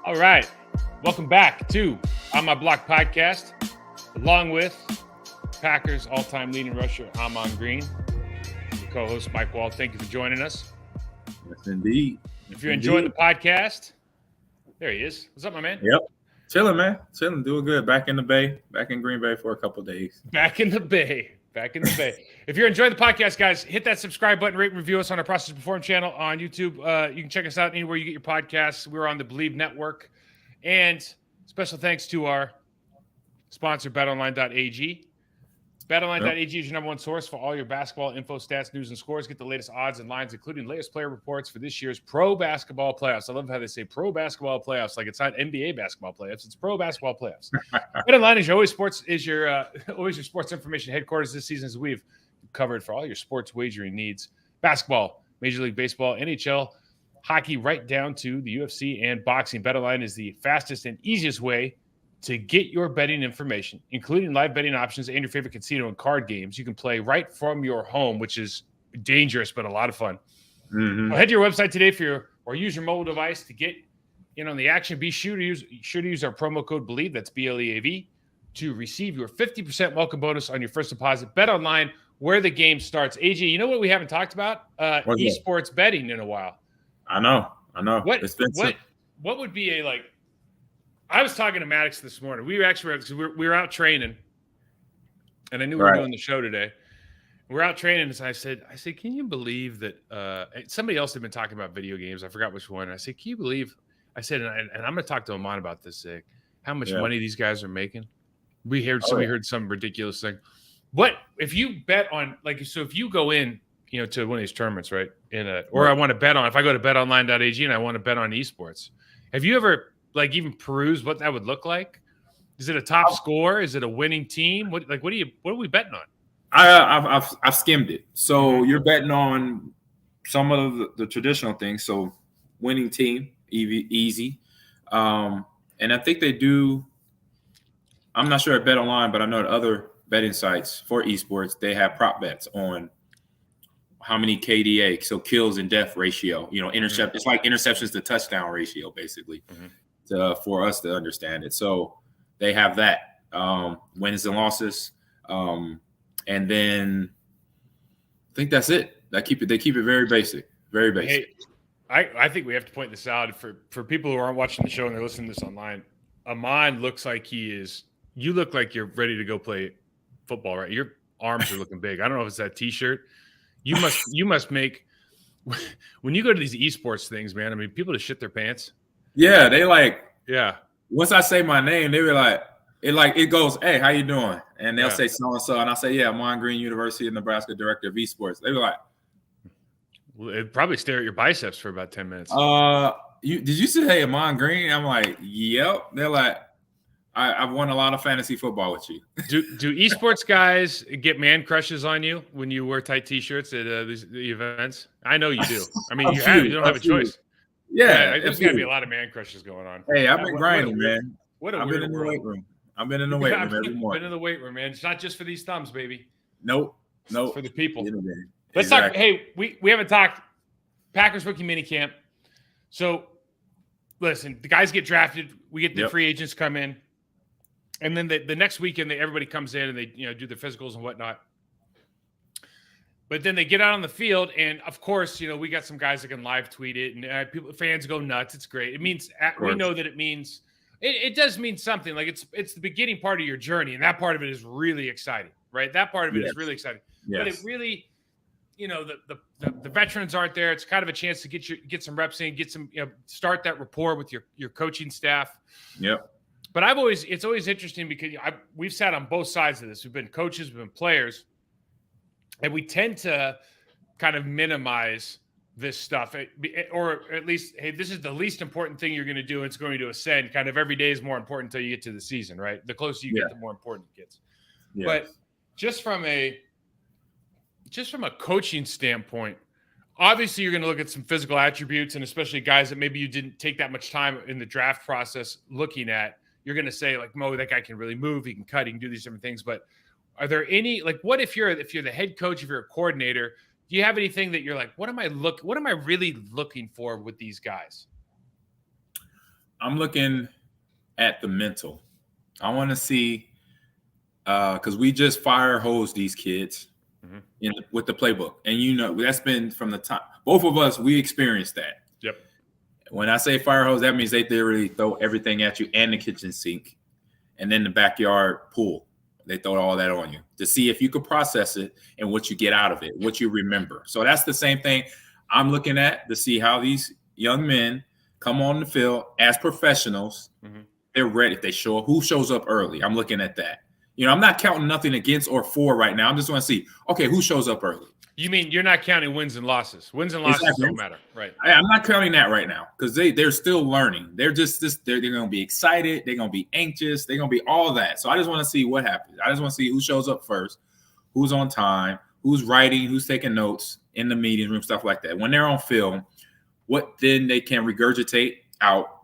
All right. Welcome back to On My Block podcast, along with Packers all-time leading rusher, Amon Green, co-host Mike Wall. Thank you for joining us. Yes, indeed. If you're enjoying the podcast, there he is. What's up, my man? Yep. Chilling, man. Chilling. Doing good. Back in the Bay. Back in Green Bay for a couple days. Back in the Bay. If you're enjoying the podcast, guys, hit that subscribe button, rate and review us on our Process Perform channel on YouTube. You can check us out anywhere you get your podcasts. We're on the Believe Network. And special thanks to our sponsor, betonline.ag. BetOnline.ag is your number one source for all your basketball info, stats, news, and scores. Get the latest odds and lines, including latest player reports for this year's pro basketball playoffs. I love how they say pro basketball playoffs, like it's not NBA basketball playoffs. It's pro basketball playoffs. BetOnline is always your sports information headquarters this season, as we've covered for all your sports wagering needs. Basketball, Major League Baseball, NHL, hockey, right down to the UFC and boxing. BetOnline is the fastest and easiest way to get your betting information, including live betting options and your favorite casino and card games. You can play right from your home, which is dangerous, but a lot of fun. Mm-hmm. So head to your website today or use your mobile device to get in on the action. Be sure to use our promo code BELIEVE, that's BLEAV, to receive your 50% welcome bonus on your first deposit. Bet online where the game starts. AJ, you know what we haven't talked about? Esports betting in a while. I know. What would be I was talking to Maddox this morning. We were out training, and I knew we were doing the show today. We're out training, and I said, can you believe that somebody else had been talking about video games? I forgot which one. And I said, can you believe? I said, and I'm going to talk to Amon about this. How much money these guys are making? We heard some ridiculous thing. What if you bet on so if you go in, to one of these tournaments, right? I want to bet on. If I go to betonline.ag and I want to bet on esports, have you ever even peruse what that would look like? Is it a top score? Is it a winning team? What are we betting on? I've skimmed it. So you're betting on some of the traditional things. So winning team, easy. And I think they do. I'm not sure at BetOnline, but I know at other betting sites for esports, they have prop bets on how many KDA, so kills and death ratio. Intercept. It's like interceptions to touchdown ratio, basically. Mm-hmm. For us to understand it. So they have that wins and losses. And then I think that's it. They keep it very basic. Very basic. Hey, I think we have to point this out for people who aren't watching the show and they're listening to this online. Amon looks like you look like you're ready to go play football, right? Your arms are looking big. I don't know if it's that t-shirt. You must make when you go to these esports things, man. I mean, people just shit their pants. Yeah, they once I say my name, they were it goes, hey, how you doing? And they'll say so-and-so. And I say, yeah, Amon Green, University of Nebraska, director of esports. They were like, well, it'd probably stare at your biceps for about 10 minutes. Did you say, hey, Amon Green? I'm like, yep. They're like, I've won a lot of fantasy football with you. Do esports guys get man crushes on you when you wear tight t-shirts at the events? I know you do. I mean, you don't have a choice. Yeah, there's got to be a lot of man crushes going on. Hey, I've been grinding, man. I've been in the weight room. I've been in the weight room every morning. Been in the weight room, man. It's not just for these thumbs, baby. Nope. It's for the people. Let's talk. Hey, we haven't talked Packers rookie minicamp. So, listen, the guys get drafted. We get the free agents come in. And then the next weekend, everybody comes in and they do their physicals and whatnot. But then they get out on the field, and of course, we got some guys that can live tweet it, and fans go nuts. It's great. It means we know that it means it does mean something. Like it's the beginning part of your journey, and that part of it is really exciting, right? That part of it is really exciting. Yes. But it really, the veterans aren't there. It's kind of a chance to get some reps in, get some start that rapport with your coaching staff. Yep. But it's always interesting because we've sat on both sides of this. We've been coaches, we've been players. And we tend to kind of minimize this stuff, or at least, hey, this is the least important thing you're going to do. It's going to ascend. Kind of every day is more important until you get to the season, right? The closer you get, the more important it gets. Yeah. But just from a coaching standpoint, obviously you're going to look at some physical attributes, and especially guys that maybe you didn't take that much time in the draft process looking at. You're going to say Mo, that guy can really move, he can cut, he can do these different things, but. Are there any what if you're the head coach, if you're a coordinator, do you have anything that you're like, what am I really looking for with these guys? I'm looking at the mental. I want to see because we just fire hose these kids with the playbook, and that's been from the time both of us we experienced that. Yep. When I say fire hose, that means they literally throw everything at you and the kitchen sink, and then the backyard pool. They throw all that on you to see if you could process it and what you get out of it, what you remember. So that's the same thing I'm looking at to see how these young men come on the field as professionals. They're ready. If they show up, who shows up early? I'm looking at that. I'm not counting nothing against or for right now. I'm just want to see, okay, who shows up early? You mean you're not counting wins and losses? Wins and losses don't matter, right? I'm not counting that right now because they're still learning. They're they're going to be excited. They're going to be anxious. They're going to be all that. So I just want to see what happens. I just want to see who shows up first, who's on time, who's writing, who's taking notes in the meeting room, stuff like that. When they're on film, what then they can regurgitate out.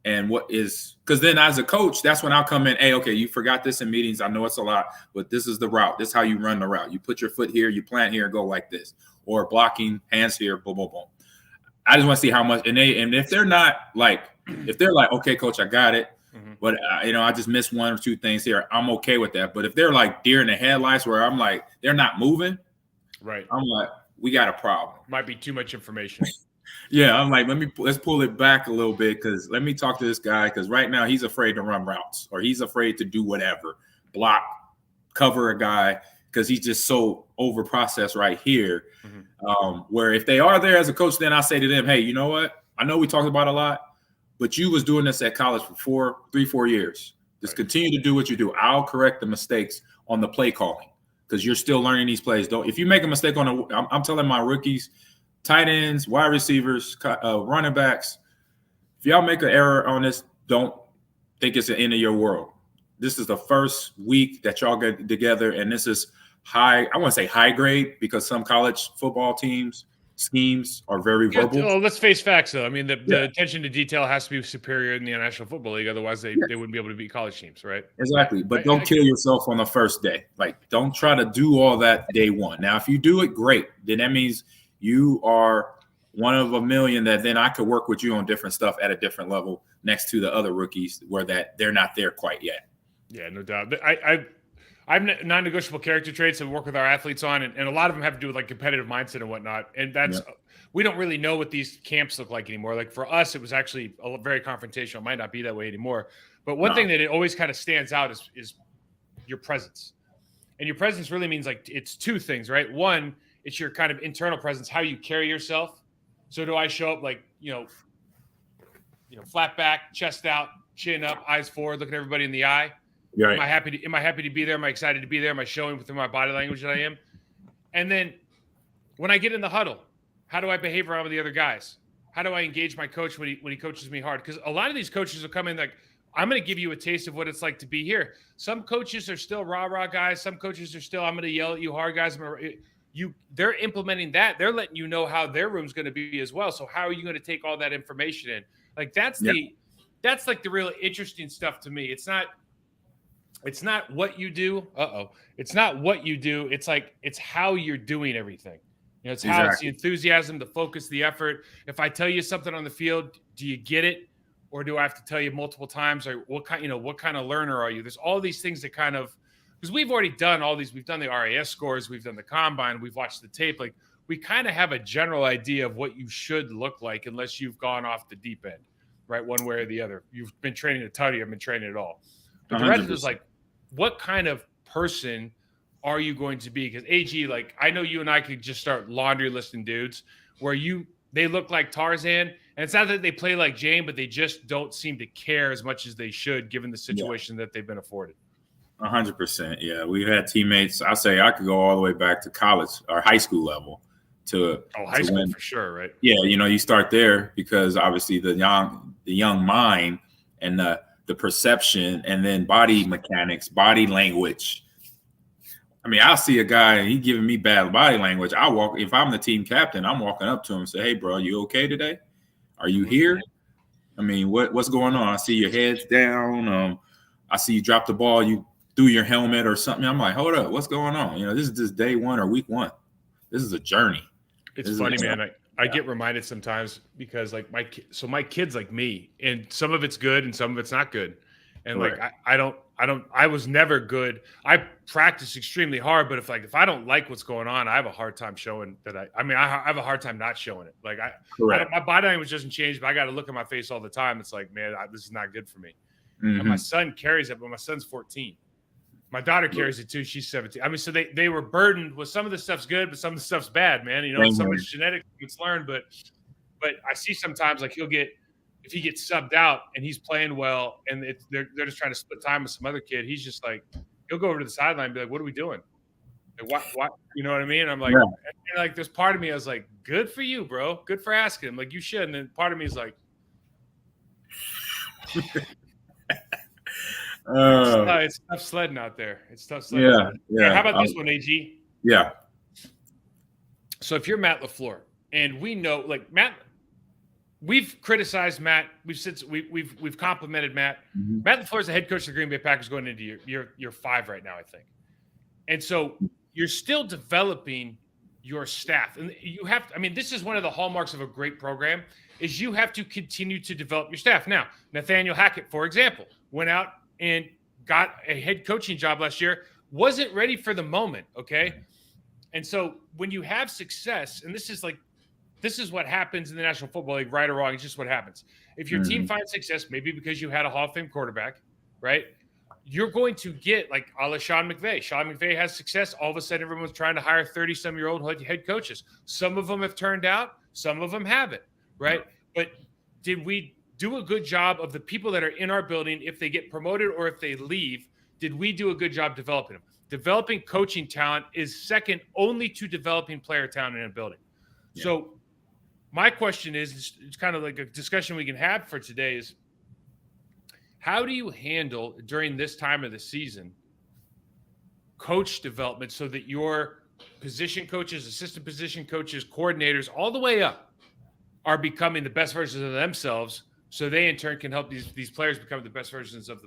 And what is because then as a coach, that's when I'll come in. Hey, okay, you forgot this in meetings. I know it's a lot, but this is the route. This is how you run the route. You put your foot here, you plant here, go like this, or blocking hands here, boom, boom, boom. I just want to see how much. And if they're not like, okay, coach, I got it, but I just missed one or two things here. I'm okay with that. But if they're like deer in the headlights, where I'm like they're not moving, right? I'm like we got a problem. Might be too much information. Yeah, I'm like, let's pull it back a little bit because let me talk to this guy because right now he's afraid to run routes or he's afraid to do whatever, block, cover a guy because he's just so over processed right here. Where if they are there as a coach, then I say to them, hey, you know what? I know we talked about a lot, but you was doing this at college for 4 years. Just continue to do what you do. I'll correct the mistakes on the play calling because you're still learning these plays. If you make a mistake I'm telling my rookies, tight ends, wide receivers, running backs. If y'all make an error on this, don't think it's the end of your world. This is the first week that y'all get together, and this is high. I want to say high grade because some college football schemes are very verbal. Well, let's face facts, though. I mean, the attention to detail has to be superior in the National Football League. Otherwise, they wouldn't be able to beat college teams, right? Exactly. But don't kill yourself on the first day. Like, don't try to do all that day one. Now, if you do it, great. Then that means you are one of a million that then I could work with you on different stuff at a different level next to the other rookies where they're not there quite yet. Yeah, no doubt. I have non-negotiable character traits that we work with our athletes on, and a lot of them have to do with like competitive mindset and whatnot. And that's we don't really know what these camps look like anymore. Like for us, it was actually very confrontational. It might not be that way anymore. But one thing that it always kind of stands out is your presence. And your presence really means like it's two things, right? One, it's your kind of internal presence, how you carry yourself. So do I show up like, flat back, chest out, chin up, eyes forward, looking everybody in the eye? Right. Am I happy to be there? Am I excited to be there? Am I showing within my body language that I am? And then when I get in the huddle, how do I behave around with the other guys? How do I engage my coach when he coaches me hard? Because a lot of these coaches will come in like, I'm going to give you a taste of what it's like to be here. Some coaches are still rah-rah guys. Some coaches are still, I'm going to yell at you hard guys. They're implementing that. They're letting you know how their room's going to be as well. So how are you going to take all that information in? Like that's like the real interesting stuff to me. It's not what you do. It's not what you do. It's like, it's how you're doing everything. It's how it's the enthusiasm, the focus, the effort. If I tell you something on the field, do you get it? Or do I have to tell you multiple times? Or what kind of learner are you? There's all these things that kind of, because we've already done all these. We've done the RAS scores. We've done the combine. We've watched the tape. Like we kind of have a general idea of what you should look like unless you've gone off the deep end, right? One way or the other. You've been training a ton. You've been training it all. But the rest of it is like, what kind of person are you going to be? Because AG, like I know you and I could just start laundry listing dudes where they look like Tarzan. And it's not that they play like Jane, but they just don't seem to care as much as they should given the situation that they've been afforded. 100%. Yeah. We've had teammates. I say I could go all the way back to college or high school level to high school for sure. Right. Yeah. You start there because obviously the young mind and the perception and then body mechanics, body language. I mean, I'll see a guy and he giving me bad body language. If I'm the team captain, I'm walking up to him and say, hey bro, you okay today? Are you here? I mean, what's going on? I see your head's down. I see you drop the ball. You threw your helmet or something. I'm like, hold up, what's going on? This is just day one or week one. This is a journey. It's funny, man. I get reminded sometimes because like my kid's like me, and some of it's good and some of it's not good. And like I was never good. I practice extremely hard, but if I don't like what's going on, I have a hard time showing that I have a hard time not showing it. Like my body language doesn't change, but I got to look at my face all the time. It's like, man, this is not good for me. And my son carries it, but my son's 14. My daughter carries it too. She's 17. I mean, so they were burdened with some of the stuff's good, but some of the stuff's bad, man. You know, some of it's genetic, it's learned, but I see sometimes like if he gets subbed out and he's playing well and they're just trying to split time with some other kid, he's just like, he'll go over to the sideline and be like, what are we doing? Like, what? You know what I mean? And I'm like, and like, there's part of me, I was like, good for you, bro. Good for asking him. Like, you should. And then part of me is like, it's tough sledding out there. It's tough sledding. Yeah. How about this one, AG? Yeah. So if you're Matt LaFleur, and we know, like Matt, we've criticized Matt. We've complimented Matt. Matt LaFleur is the head coach of the Green Bay Packers going into year 5 right now, I think. And so you're still developing your staff, and you have to. I mean, this is one of the hallmarks of a great program is you have to continue to develop your staff. Now, Nathaniel Hackett, for example, went out and got a head coaching job last year, wasn't ready for the moment, okay? And so when you have success, and this is what happens in the National Football League, right or wrong, it's just what happens. If your team finds success, maybe because you had a Hall of Fame quarterback, right? You're going to get like a la Sean McVay. Sean McVay has success. All of a sudden, everyone's trying to hire 30-some-year-old head coaches. Some of them have turned out. Some of them haven't, right? But did we do a good job of the people that are in our building, if they get promoted or if they leave, did we do a good job developing them? Developing coaching talent is second only to developing player talent in a building. Yeah. So my question is, it's kind of like a discussion we can have for today is, how do you handle during this time of the season coach development so that your position coaches, assistant position coaches, coordinators, all the way up are becoming the best versions of themselves, so they in turn can help these players become the best versions of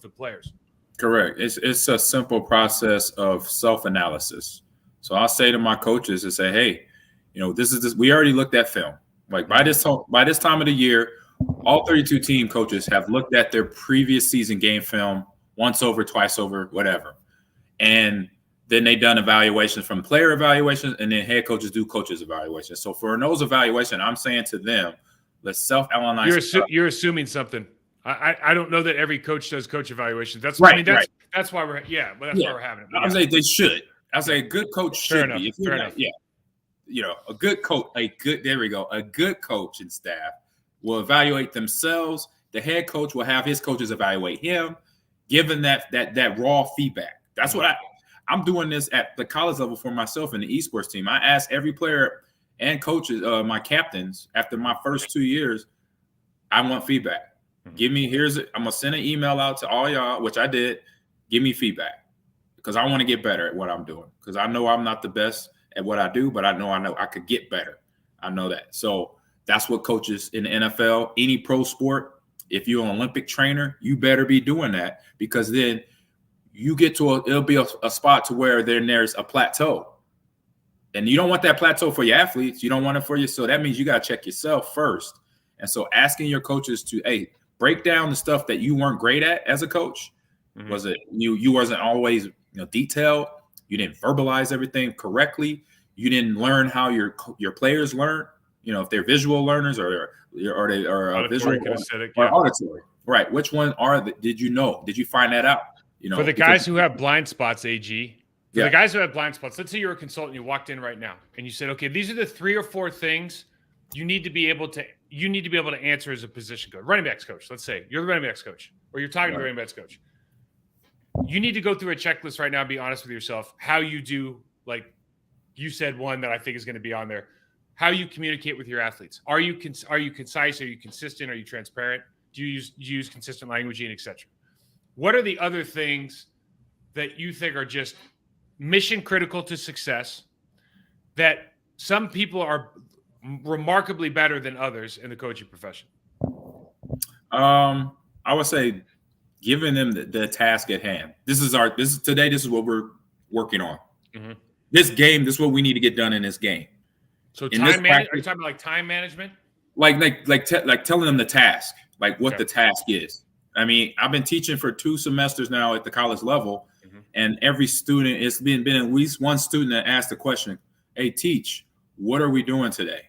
the players? Correct. It's a simple process of self-analysis. So I'll say to my coaches and say, hey, you know, this. We already looked at film. Like by this time of the year, all 32 team coaches have looked at their previous season game film once over, twice over, whatever. And then they done evaluations from player evaluations, and then head coaches do coaches evaluations. So for those evaluations, I'm saying to them, let's self-analyze. You're assuming something. I don't know that every coach does coach evaluations. That's right. That's why we're why we're having it. I'm saying they should. I say a good coach should be. Fair enough. Yeah. You know, a good coach, a good coach and staff will evaluate themselves. The head coach will have his coaches evaluate him, given that raw feedback. That's what I'm doing this at the college level for myself and the esports team. I ask every player and coaches, my captains, after my first 2 years, I want feedback. Give me, I'm going to send an email out to all y'all, which I did. Give me feedback because I want to get better at what I'm doing, because I know I'm not the best at what I do, but I know I could get better. I know that. So that's what coaches in the NFL, any pro sport, if you're an Olympic trainer, you better be doing that, because then you get to it'll be a spot to where there's a plateau. And you don't want that plateau for your athletes. You don't want it for you. So that means you got to check yourself first. And so asking your coaches to, hey, break down the stuff that you weren't great at as a coach. Mm-hmm. Was it you wasn't always detailed? You didn't verbalize everything correctly. You didn't learn how your players learn. If they're visual learners or they are visual or auditory. Right. Which one did you know? Did you find that out? For the guys who have blind spots, AG. For the guys who have blind spots, let's say you're a consultant, you walked in right now and you said, okay, these are the 3 or 4 things you need to be able to answer as a position coach, running backs coach. Let's say you're the running backs coach, or you're talking to the running backs coach. You need to go through a checklist right now and be honest with yourself. How you do, like you said, one that I think is going to be on there. How you communicate with your athletes. Are you concise? Are you consistent? Are you transparent? Do you use consistent languaging, etc.? What are the other things that you think are just mission critical to success that some people are remarkably better than others in the coaching profession? I would say giving them the task at hand. This is what we're working on. Mm-hmm. This game, this is what we need to get done in this game. So in this are you practice, talking about like time management? like telling them the task, like what the task is. I mean, I've been teaching for 2 semesters now at the college level, and every student, it's been at least one student that asked the question, "Hey, teach, what are we doing today?"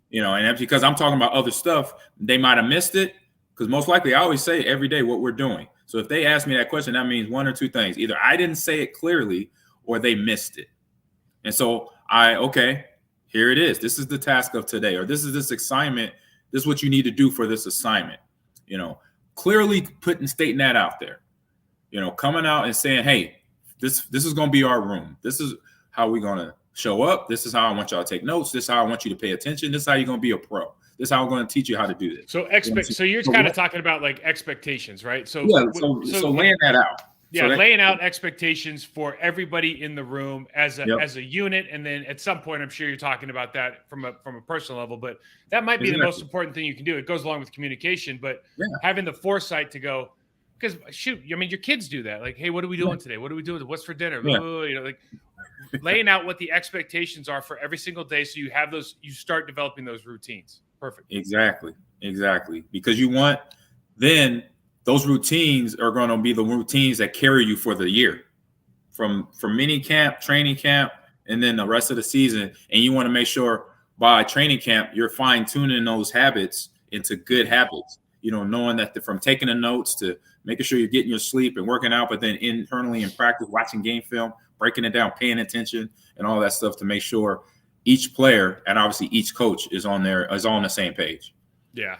You know, and that's because I'm talking about other stuff. They might have missed it, because most likely I always say every day what we're doing. So if they ask me that question, that means one or two things: either I didn't say it clearly, or they missed it. And so okay, here it is. This is the task of today, or this is this assignment. This is what you need to do for this assignment. You know, clearly stating that out there. You know, coming out and saying, "Hey, this is going to be our room. This is how we're going to show up. This is how I want y'all to take notes. This is how I want you to pay attention. This is how you're going to be a pro. This is how I'm going to teach you how to do this." So you're kind of talking about like expectations, right? So laying that out. Yeah, laying out expectations for everybody in the room as a unit, and then at some point, I'm sure you're talking about that from a personal level. But that might be the most important thing you can do. It goes along with communication, but having the foresight to go, because shoot, I mean, your kids do that. Like, hey, what are we doing today? What are we doing? What's for dinner? You know, like laying out what the expectations are for every single day, so you have those. You start developing those routines. Perfect. Exactly. Because you want then. Those routines are going to be the routines that carry you for the year, from mini camp, training camp, and then the rest of the season. And you want to make sure by training camp, you're fine tuning those habits into good habits. You know, knowing that from taking the notes to making sure you're getting your sleep and working out, but then internally in practice, watching game film, breaking it down, paying attention, and all that stuff to make sure each player and obviously each coach is on the same page. Yeah,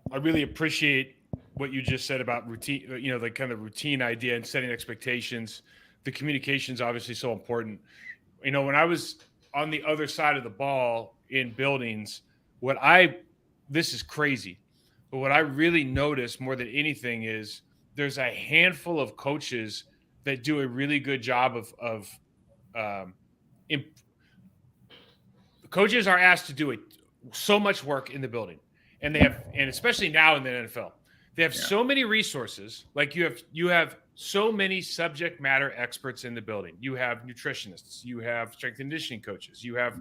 I really appreciate what you just said about routine, you know, the kind of routine idea and setting expectations. The communication is obviously so important. You know, when I was on the other side of the ball in buildings, this is crazy, but what I really noticed more than anything is there's a handful of coaches that do a really good job coaches are asked to do so much work in the building. And and especially now in the NFL, they have so many resources. Like you have so many subject matter experts in the building. You have nutritionists, you have strength and conditioning coaches, you have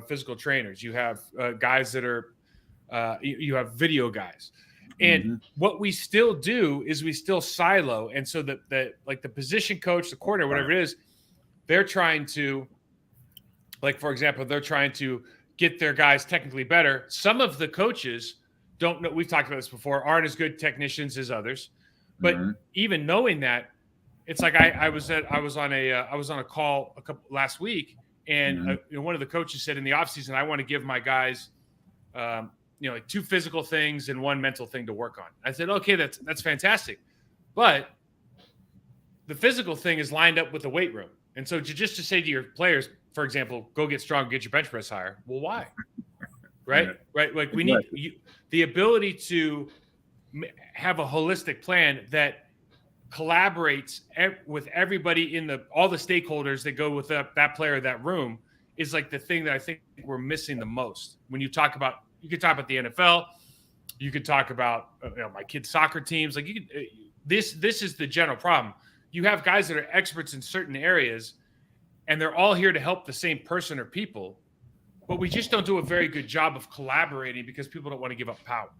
physical trainers, you have guys that are, you have video guys. And what we still do is we still silo. And so like the position coach, the coordinator, whatever it is, they're trying to, like, for example, they're trying to get their guys technically better. Some of the coaches don't know. We've talked about this before. Aren't as good technicians as others. But even knowing that, it's like I was on a call last week, and one of the coaches said in the offseason, I want to give my guys, like 2 physical things and 1 mental thing to work on. I said, okay, that's fantastic, but the physical thing is lined up with the weight room, and so just to say to your players, for example, go get strong, get your bench press higher. Well, why? Right. Like we need the ability to have a holistic plan that collaborates with everybody all the stakeholders that go with that player, that room, is like the thing that I think we're missing the most. When you could talk about the NFL, you could talk about my kids' soccer teams. Like this is the general problem. You have guys that are experts in certain areas, and they're all here to help the same person or people, but we just don't do a very good job of collaborating because people don't want to give up power.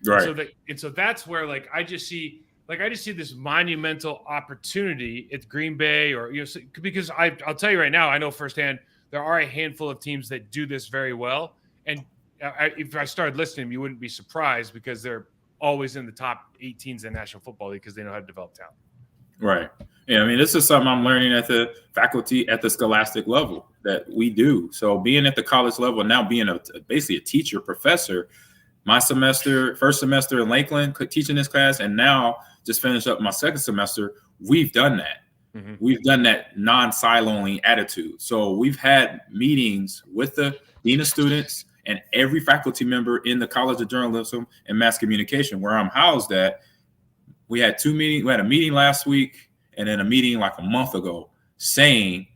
Right. And so that's where I just see this monumental opportunity at Green Bay, or because I'll tell you right now, I know firsthand there are a handful of teams that do this very well, and if I started listing them, you wouldn't be surprised because they're always in the top 8 teams in the National Football League because they know how to develop talent. Right. Yeah, I mean, this is something I'm learning at the faculty, at the scholastic level that we do. So being at the college level, now being basically a teacher, professor, my first semester in Lakeland, teaching this class, and now just finished up my second semester, we've done that. We've done that non-siloing attitude. So we've had meetings with the dean of students and every faculty member in the College of Journalism and Mass Communication, where I'm housed at. We had 2 meetings. We had a meeting last week and then a meeting like a month ago saying,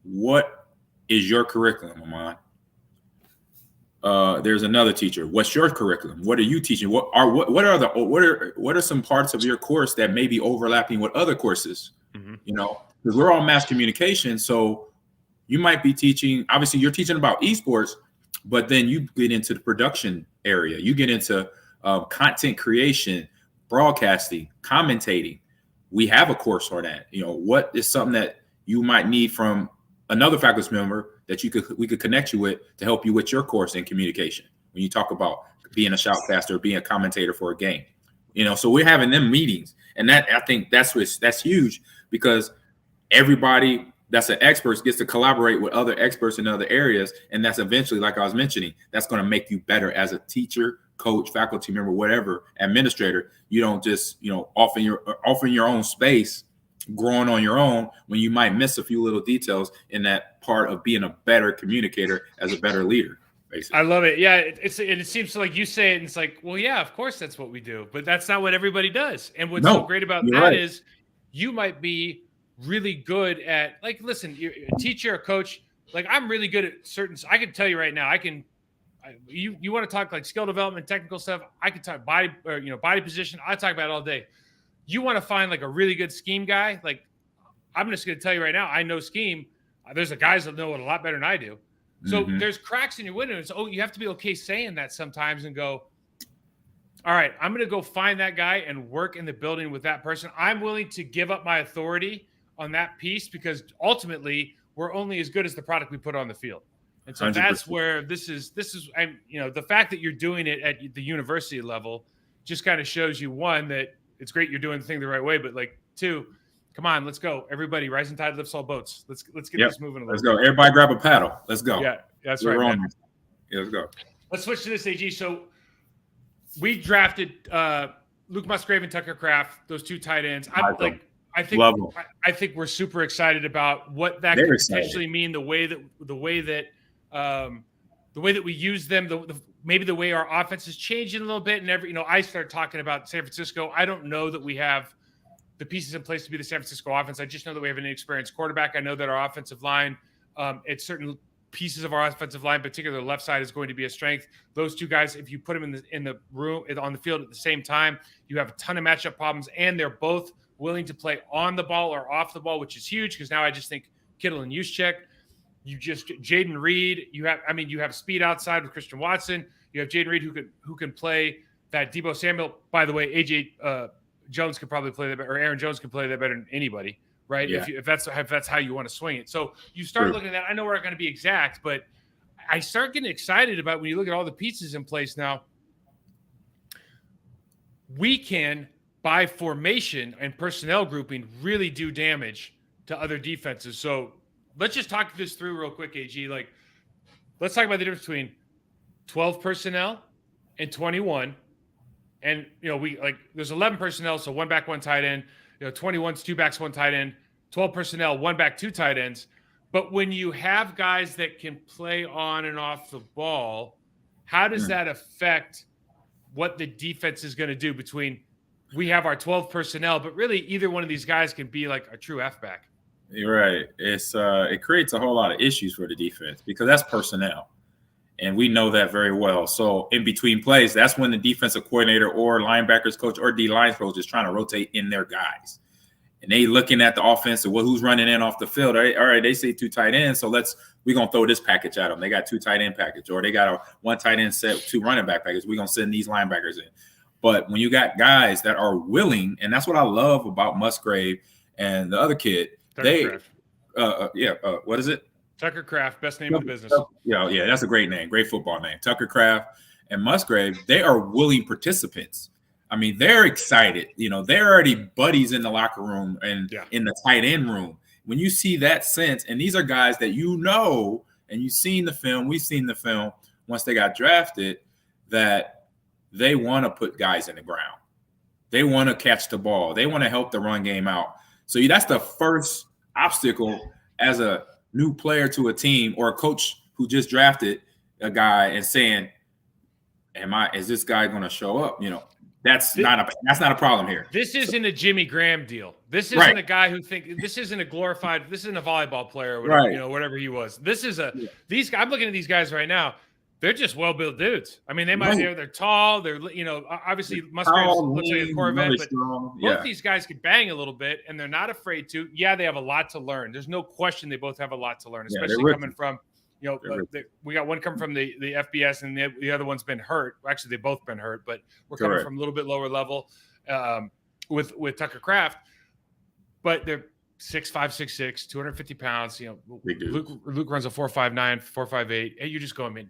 what is your curriculum, Amon? There's another teacher. What's your curriculum? What are you teaching? What are some parts of your course that may be overlapping with other courses? Because we're all mass communication. So you might be teaching, obviously you're teaching about esports, but then you get into the production area. You get into content creation, broadcasting, commentating. We have a course on that. What is something that you might need from another faculty member that we could connect you with to help you with your course in communication when you talk about being a shoutcaster, being a commentator for a game. So we're having them meetings, and that, I think that's huge, because everybody that's an expert gets to collaborate with other experts in other areas, and that's eventually, like I was mentioning, that's going to make you better as a teacher, coach, faculty member, whatever, administrator. You don't just off in your own space, growing on your own, when you might miss a few little details in that part of being a better communicator as a better leader. Basically. I love it. Yeah, it seems like you say it, and it's like, well, yeah, of course that's what we do, but that's not what everybody does. And what's so great about that is you might be really good at, like, listen, you're a teacher, a coach. Like, I'm really good at certain. I can tell you right now, you want to talk like skill development, technical stuff. I can talk body position. I talk about it all day. You want to find like a really good scheme guy. Like, I'm just going to tell you right now, I know scheme. There's guys that know it a lot better than I do. So there's cracks in your window. So you have to be okay saying that sometimes and go, all right, I'm going to go find that guy and work in the building with that person. I'm willing to give up my authority on that piece, because ultimately we're only as good as the product we put on the field. And so 100%. That's where this is, the fact that you're doing it at the university level just kind of shows you, one, that it's great you're doing the thing the right way, but like, two, come on, let's go. Everybody, rising tide lifts all boats. Let's get this moving a little bit. Let's go. Everybody grab a paddle. Let's go. Yeah, that's right, man. Yeah, let's go. Let's switch to this, AG. So we drafted Luke Musgrave and Tucker Kraft, those two tight ends. I think we're super excited about what that could potentially mean. The way that we use them, maybe the way our offense is changing a little bit. And I start talking about San Francisco. I don't know that we have the pieces in place to be the San Francisco offense. I just know that we have an inexperienced quarterback. I know that our offensive line, at certain pieces of our offensive line, particularly the left side, is going to be a strength. Those two guys, if you put them in the room on the field at the same time, you have a ton of matchup problems, and they're both willing to play on the ball or off the ball, which is huge, because now I just think Kittle and Juszczyk. Jaden Reed. You have speed outside with Christian Watson. You have Jaden Reed who can play that Deebo Samuel. By the way, AJ Jones could probably play that better, or Aaron Jones can play that better than anybody, right? Yeah. If that's how you want to swing it. So you start looking at that. I know we're not going to be exact, but I start getting excited about when you look at all the pieces in place now. We can, by formation and personnel grouping, really do damage to other defenses. So let's just talk this through real quick, AG. Like, let's talk about the difference between 12 personnel and 21. And, there's 11 personnel, so one back, one tight end. 21's two backs, one tight end. 12 personnel, one back, two tight ends. But when you have guys that can play on and off the ball, how does that affect what the defense is going to do? Between we have our 12 personnel, but really either one of these guys can be like a true F-back. You're right. It creates a whole lot of issues for the defense, because that's personnel. And we know that very well. So in between plays, that's when the defensive coordinator or linebackers coach or D-line coach is trying to rotate in their guys. And they looking at the offense and who's running in off the field. All right, they say two tight ends, so we're going to throw this package at them. They got two tight end package, or they got a one tight end set, two running back package. We're going to send these linebackers in. But when you got guys that are willing, and that's what I love about Musgrave and the other kid, what is it? Tucker Kraft, best name of the business. Yeah, that's a great name, great football name. Tucker Kraft and Musgrave, they are willing participants. I mean, they're excited. They're already buddies in the locker room and in the tight end room. When you see that sense, and these are guys that and you've seen the film, we've seen the film once they got drafted, that they want to put guys in the ground. They want to catch the ball. They want to help the run game out. So that's the first obstacle as a new player to a team, or a coach who just drafted a guy and saying, is this guy going to show up? That's not a problem here. This isn't a Jimmy Graham deal. This isn't a guy who this isn't a volleyball player or whatever, whatever he was. This is I'm looking at these guys right now. They're just well-built dudes. I mean, they're tall. They're, obviously Musgraves looks like a Corvette, but both these guys can bang a little bit, and they're not afraid to. Yeah, they have a lot to learn. There's no question they both have a lot to learn, especially coming from, we got one coming from the FBS, and the other one's been hurt. Actually, they've both been hurt, but we're coming from a little bit lower level with Tucker Kraft. But they're 6'5", 6'6", 250 pounds. Luke runs a 4.59, 4.58. Hey, you just go. I mean,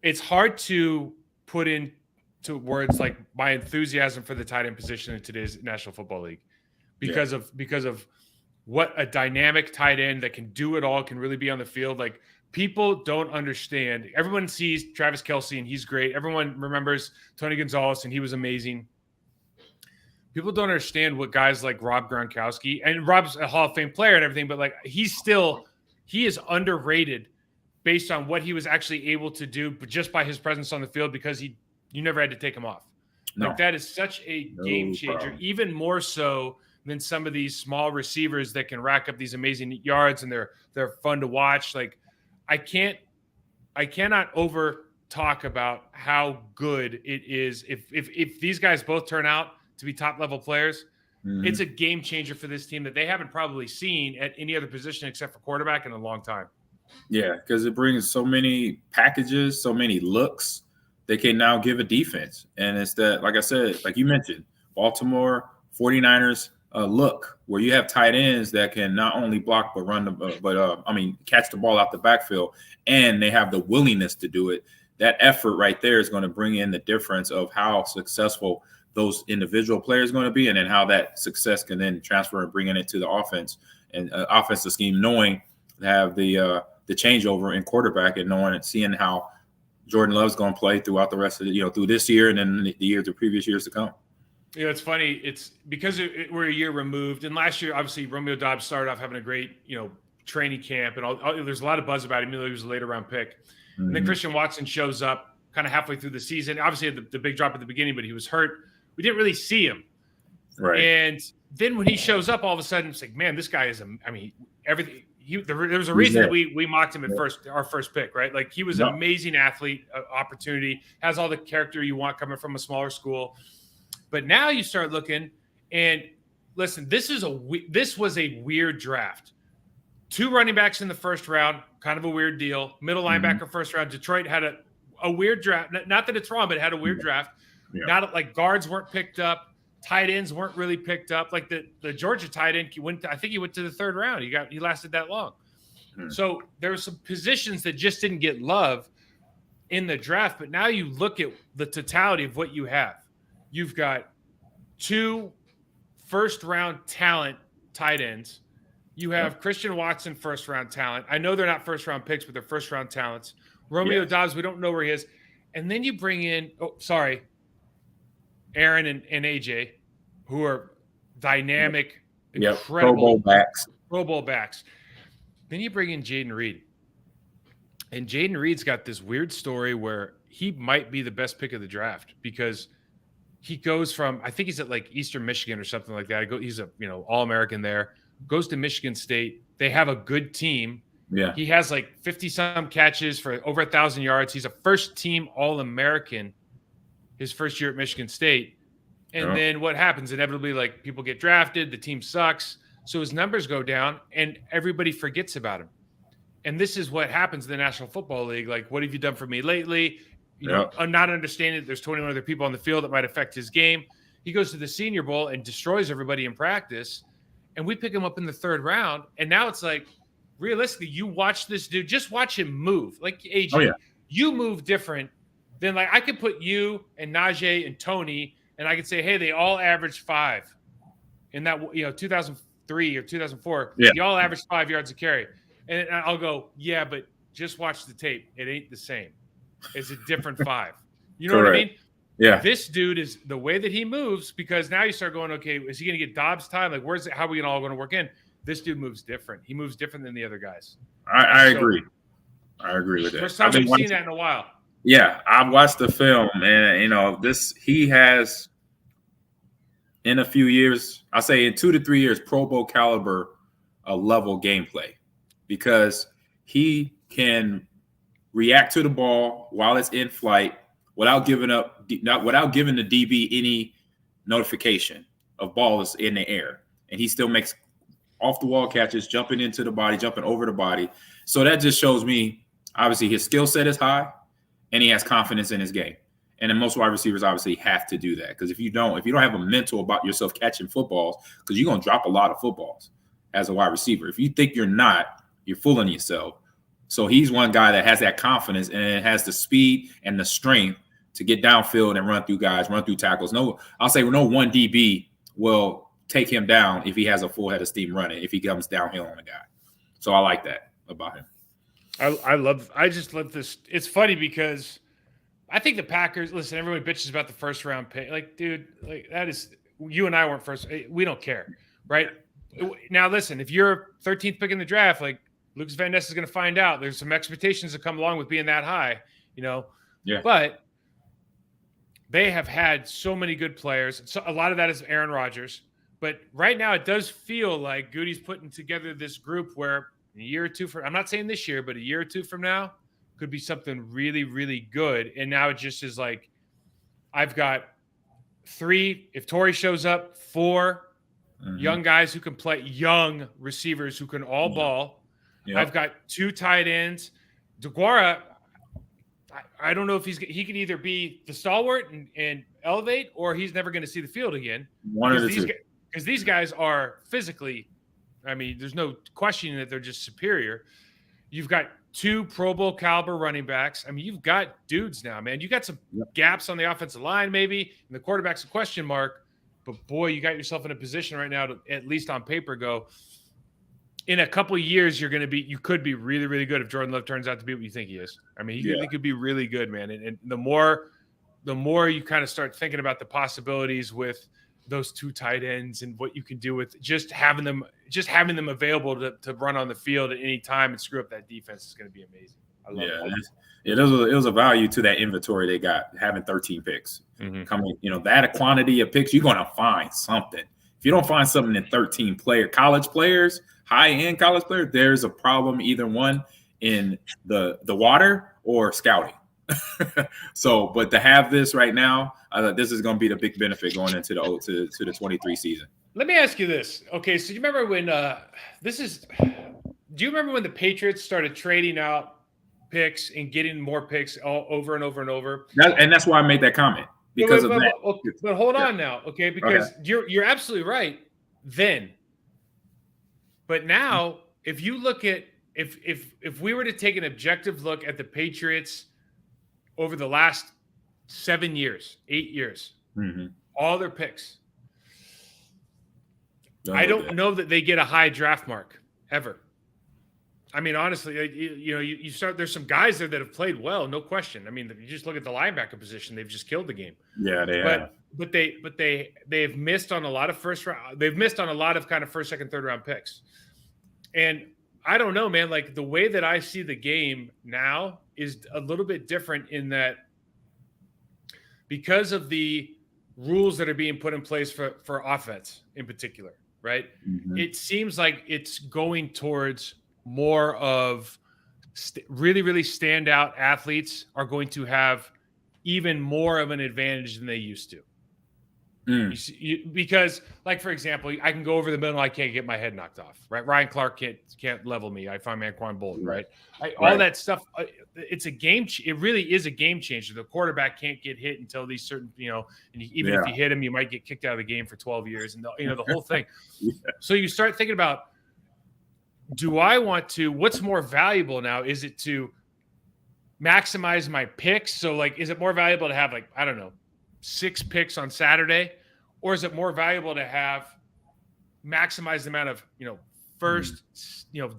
it's hard to put into words like my enthusiasm for the tight end position in today's National Football League, because of what a dynamic tight end that can do it all can really be on the field. Like, people don't understand. Everyone sees Travis Kelce and he's great. Everyone remembers Tony Gonzalez and he was amazing. People don't understand what guys like Rob Gronkowski, and Rob's a Hall of Fame player and everything, but like he is underrated based on what he was actually able to do, but just by his presence on the field, because you never had to take him off. No. Like, that is such a game changer, even more so than some of these small receivers that can rack up these amazing yards and they're fun to watch. Like, I cannot over talk about how good it is if these guys both turn out to be top level players. It's a game changer for this team that they haven't probably seen at any other position except for quarterback in a long time. Yeah, because it brings so many packages, so many looks they can now give a defense. And it's that, like I said, like you mentioned, Baltimore 49ers look where you have tight ends that can not only block but catch the ball out the backfield, and they have the willingness to do it. That effort right there is going to bring in the difference of how successful those individual players are going to be, and then how that success can then transfer and bring it to the offense and offensive scheme, knowing to have the changeover in quarterback and knowing and seeing how Jordan Love's going to play throughout the rest of through this year and then the previous years to come. It's funny. It's because we're a year removed, and last year, obviously, Romeo Doubs started off having a great, training camp, and there's a lot of buzz about him. He was a later round pick. And then Christian Watson shows up kind of halfway through the season. Obviously, had the big drop at the beginning, but he was hurt. We didn't really see him. Right. And then when he shows up, all of a sudden, it's like, man, this guy is everything. There was a reason that we mocked him at our first pick, right? Like, he was an amazing athlete, opportunity, has all the character you want coming from a smaller school. But now you start looking, and listen, this was a weird draft. 2 running backs in the first round, kind of a weird deal. Middle linebacker first round. Detroit had a weird draft. Not that it's wrong, but it had a weird draft. Yeah. Not like guards weren't picked up, tight ends weren't really picked up. Like the Georgia tight end, he went to the 3rd round. He lasted that long. So there were some positions that just didn't get love in the draft. But now you look at the totality of what you have. You've got 2 first-round talent tight ends. You have Christian Watson, first-round talent. I know they're not first-round picks, but they're first-round talents. Romeo Doubs, we don't know where he is. And then you bring in, Aaron and AJ, who are dynamic, incredible Pro Bowl backs. Then you bring in Jaden Reed. And Jaden Reed's got this weird story where he might be the best pick of the draft, because he goes from, I think he's at like Eastern Michigan or something like that. He's a All-American there. Goes to Michigan State. They have a good team. Yeah. He has like 50-some catches for over 1,000 yards. He's a first-team All-American his first year at Michigan State. And then what happens? Inevitably, like, people get drafted. The team sucks. So his numbers go down, and everybody forgets about him. And this is what happens in the National Football League. Like, what have you done for me lately? I'm not understanding that there's 21 other people on the field that might affect his game. He goes to the Senior Bowl and destroys everybody in practice. And we pick him up in the 3rd round. And now it's like, realistically, you watch this dude, just watch him move. Like, AJ, you move different than, like, I could put you and Najee and Tony, and I could say, hey, they all averaged 5 in that, 2003 or 2004. Yeah. They all averaged 5 yards a carry. And I'll go, yeah, but just watch the tape. It ain't the same. It's a different 5. You know what I mean? Yeah. This dude is the way that he moves, because now you start going, okay, is he going to get Dobbs time? Like, how are we all going to work in? This dude moves different. He moves different than the other guys. I agree. I agree with that. First time we've seen that in a while. Yeah, I've watched the film, and he has, in a few years, I say in 2 to 3 years, Pro Bowl caliber level gameplay, because he can react to the ball while it's in flight without giving the DB any notification of balls in the air, and he still makes off the wall catches, jumping into the body, jumping over the body. So that just shows me, obviously, his skill set is high, and he has confidence in his game. And then most wide receivers obviously have to do that, because if you don't have a mental about yourself catching footballs, because you're going to drop a lot of footballs as a wide receiver. If you think you're not, you're fooling yourself. So he's one guy that has that confidence and has the speed and the strength to get downfield and run through guys, run through tackles. I'll say no one DB will take him down if he has a full head of steam running, if he comes downhill on a guy. So I like that about him. I just love this. It's funny because I think the Packers, listen, everyone bitches about the first round pick. Like, dude, like that is, you and I weren't first. We don't care, right? Now, listen, if you're 13th pick in the draft, like Lucas Van Ness is going to find out. There's some expectations that come along with being that high, Yeah. But they have had so many good players. So a lot of that is Aaron Rodgers. But right now, it does feel like Goody's putting together this group where in a year or two I'm not saying this year, but a year or two from now, could be something really, really good. And now it just is like, I've got 3, if Torrey shows up, 4 young guys who can play, young receivers who can all ball. Yep. I've got 2 tight ends. DeGuara, I don't know if he could either be the stalwart and elevate, or he's never going to see the field again. One of the two. Because these guys are physically, I mean, there's no questioning that they're just superior. You've got 2 Pro Bowl caliber running backs. I mean, you've got dudes now, man. You got some gaps on the offensive line, maybe, and the quarterback's a question mark. But boy, you got yourself in a position right now to, at least on paper, go. In a couple of years, you could be really, really good if Jordan Love turns out to be what you think he is. I mean, he could be really good, man. And the more you kind of start thinking about the possibilities with those 2 tight ends and what you can do with just having them available to run on the field at any time and screw up that defense is going to be amazing. I love it. It was a value to that inventory they got, having 13 picks. Coming, that quantity of picks, you're going to find something. If you don't find something in 13 college players, high-end college players, there's a problem, either one in the water or scouting. So, but to have this right now, this is going to be the big benefit going into the 23 season. Let me ask you this. Okay, so you remember when do you remember when the Patriots started trading out picks and getting more picks over and over and over? And that's why I made that comment, because of that. But hold on now, okay? Because you're absolutely right then. But now, if you look at if we were to take an objective look at the Patriots over the last 7 years, 8 years, all their picks, I don't know that they get a high draft mark ever. I mean, honestly, you start. There's some guys there that have played well, no question. I mean, you just look at the linebacker position; they've just killed the game. Yeah, they have. But they've missed on a lot of first round. They've missed on a lot of kind of first, second, third round picks. And I don't know, man. Like the way that I see the game now is a little bit different in that because of the rules that are being put in place for offense in particular, right? It seems like it's going towards more of really, really standout athletes are going to have even more of an advantage than they used to. Because, like, for example, I can go over the middle, I can't get my head knocked off, right? Ryan Clark can't level me. I find Anquan Bolden, right? All that stuff. It's a game. It really is a game changer. The quarterback can't get hit until these certain, and even if you hit him, you might get kicked out of the game for 12 years, and the whole thing. So you start thinking about, what's more valuable now? Is it to maximize my picks? So, like, is it more valuable to have, like, I don't know, 6 picks on Saturday, or is it more valuable to have maximize the amount of, first,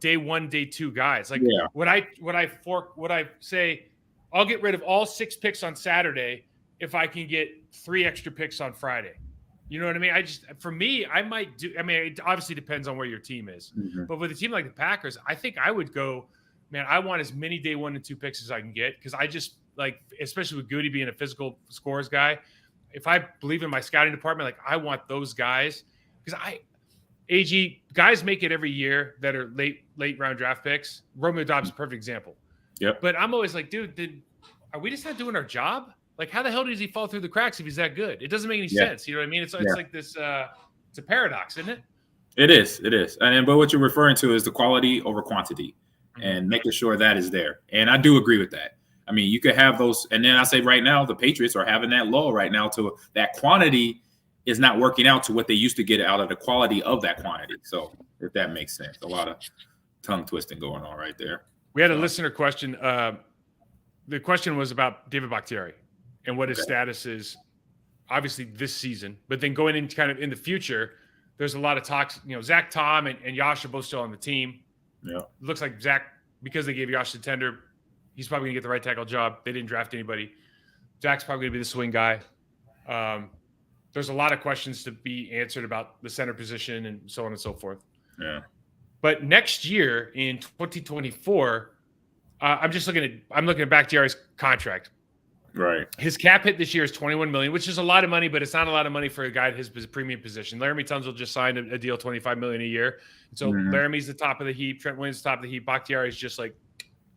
day 1, day 2 guys? Like would I say I'll get rid of all 6 picks on Saturday if I can get 3 extra picks on Friday? You know what I mean? I might do. I mean, it obviously depends on where your team is. But with a team like the Packers, I think I would go, man, I want as many day 1 and 2 picks as I can get, because I just, like, especially with Goody being a physical scores guy, if I believe in my scouting department, like, I want those guys, because guys make it every year that are late round draft picks. Romeo Dobbs is a perfect example. Yep. But I'm always like, dude, are we just not doing our job? Like, how the hell does he fall through the cracks if he's that good? It doesn't make any sense. You know what I mean? It's like this. It's a paradox, isn't it? It is. But what you're referring to is the quality over quantity, and making sure that is there. And I do agree with that. I mean, you could have those, and then I say right now the Patriots are having that lull right now to that quantity is not working out to what they used to get out of the quality of that quantity. So if that makes sense, a lot of tongue twisting going on right there. We had a listener question. The question was about David Bakhtiari and what his status is, obviously this season, but then going into kind of in the future, there's a lot of talks. You know, Zach Tom and Josh are both still on the team. Yeah, it looks like Zach, because they gave Josh the tender, he's probably gonna get the right tackle job. They didn't draft anybody. Zach's probably gonna be the swing guy. There's a lot of questions to be answered about the center position and so on and so forth. Yeah. But next year in 2024, I'm looking at Bakhtiari's contract. Right. His cap hit this year is $21 million, which is a lot of money, but it's not a lot of money for a guy at his premium position. Laramie Tunsil just signed a deal, $25 million a year. And so Laramie's the top of the heap. Trent Williams the top of the heap. Bakhtiari is just like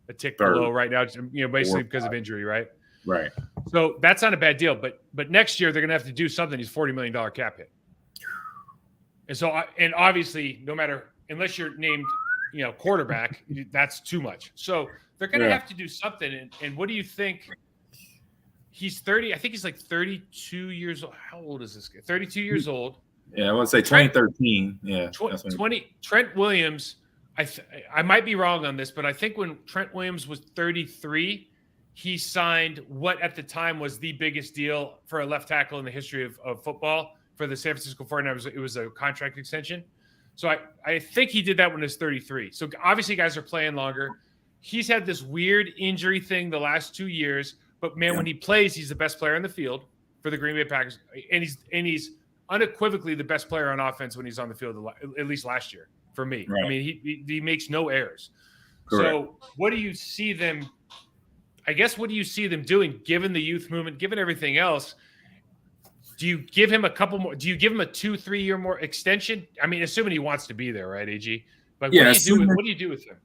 a tick below right now, basically because of injury, right? Right. So that's not a bad deal. But next year they're going to have to do something. He's $40 million cap hit. And so, and obviously, unless you're named, quarterback, that's too much. So they're going to have to do something. And what do you think? He's 30. I think he's like 32 years old. How old is this guy? 32 years old. Yeah, I would say 2013. Yeah. 20. Trent Williams, I might be wrong on this, but I think when Trent Williams was 33, he signed what at the time was the biggest deal for a left tackle in the history of football for the San Francisco 49ers. It was a contract extension. So I think he did that when he was 33. So obviously guys are playing longer. He's had this weird injury thing the last 2 years. But man, when he plays, he's the best player in the field for the Green Bay Packers, and he's unequivocally the best player on offense when he's on the field. At least last year, for me. Right. I mean, he makes no errors. Correct. So, what do you see them? I guess what do you see them doing, given the youth movement, given everything else? Do you give him a couple more? Do you give him a 2-3 year more extension? I mean, assuming he wants to be there, right, AG? Like, what do you do with him?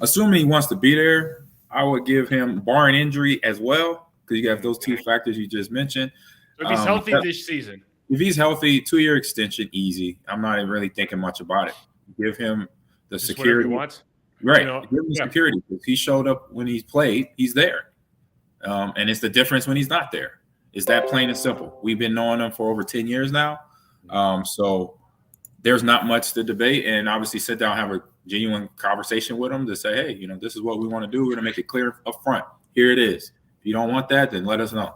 Assuming he wants to be there, I would give him, barring injury as well, because you have those two factors you just mentioned. So if he's healthy this season. If he's healthy, 2-year extension, easy. I'm not even really thinking much about it. Give him the just security. He wants. Right. Give him security. If he showed up when he's played, he's there. And it's the difference when he's not there. It's that plain and simple. We've been knowing him for over 10 years now. So there's not much to debate. And obviously sit down, have a genuine conversation with them to say, hey, this is what we want to do. We're going to make it clear up front. Here it is. If you don't want that, then let us know.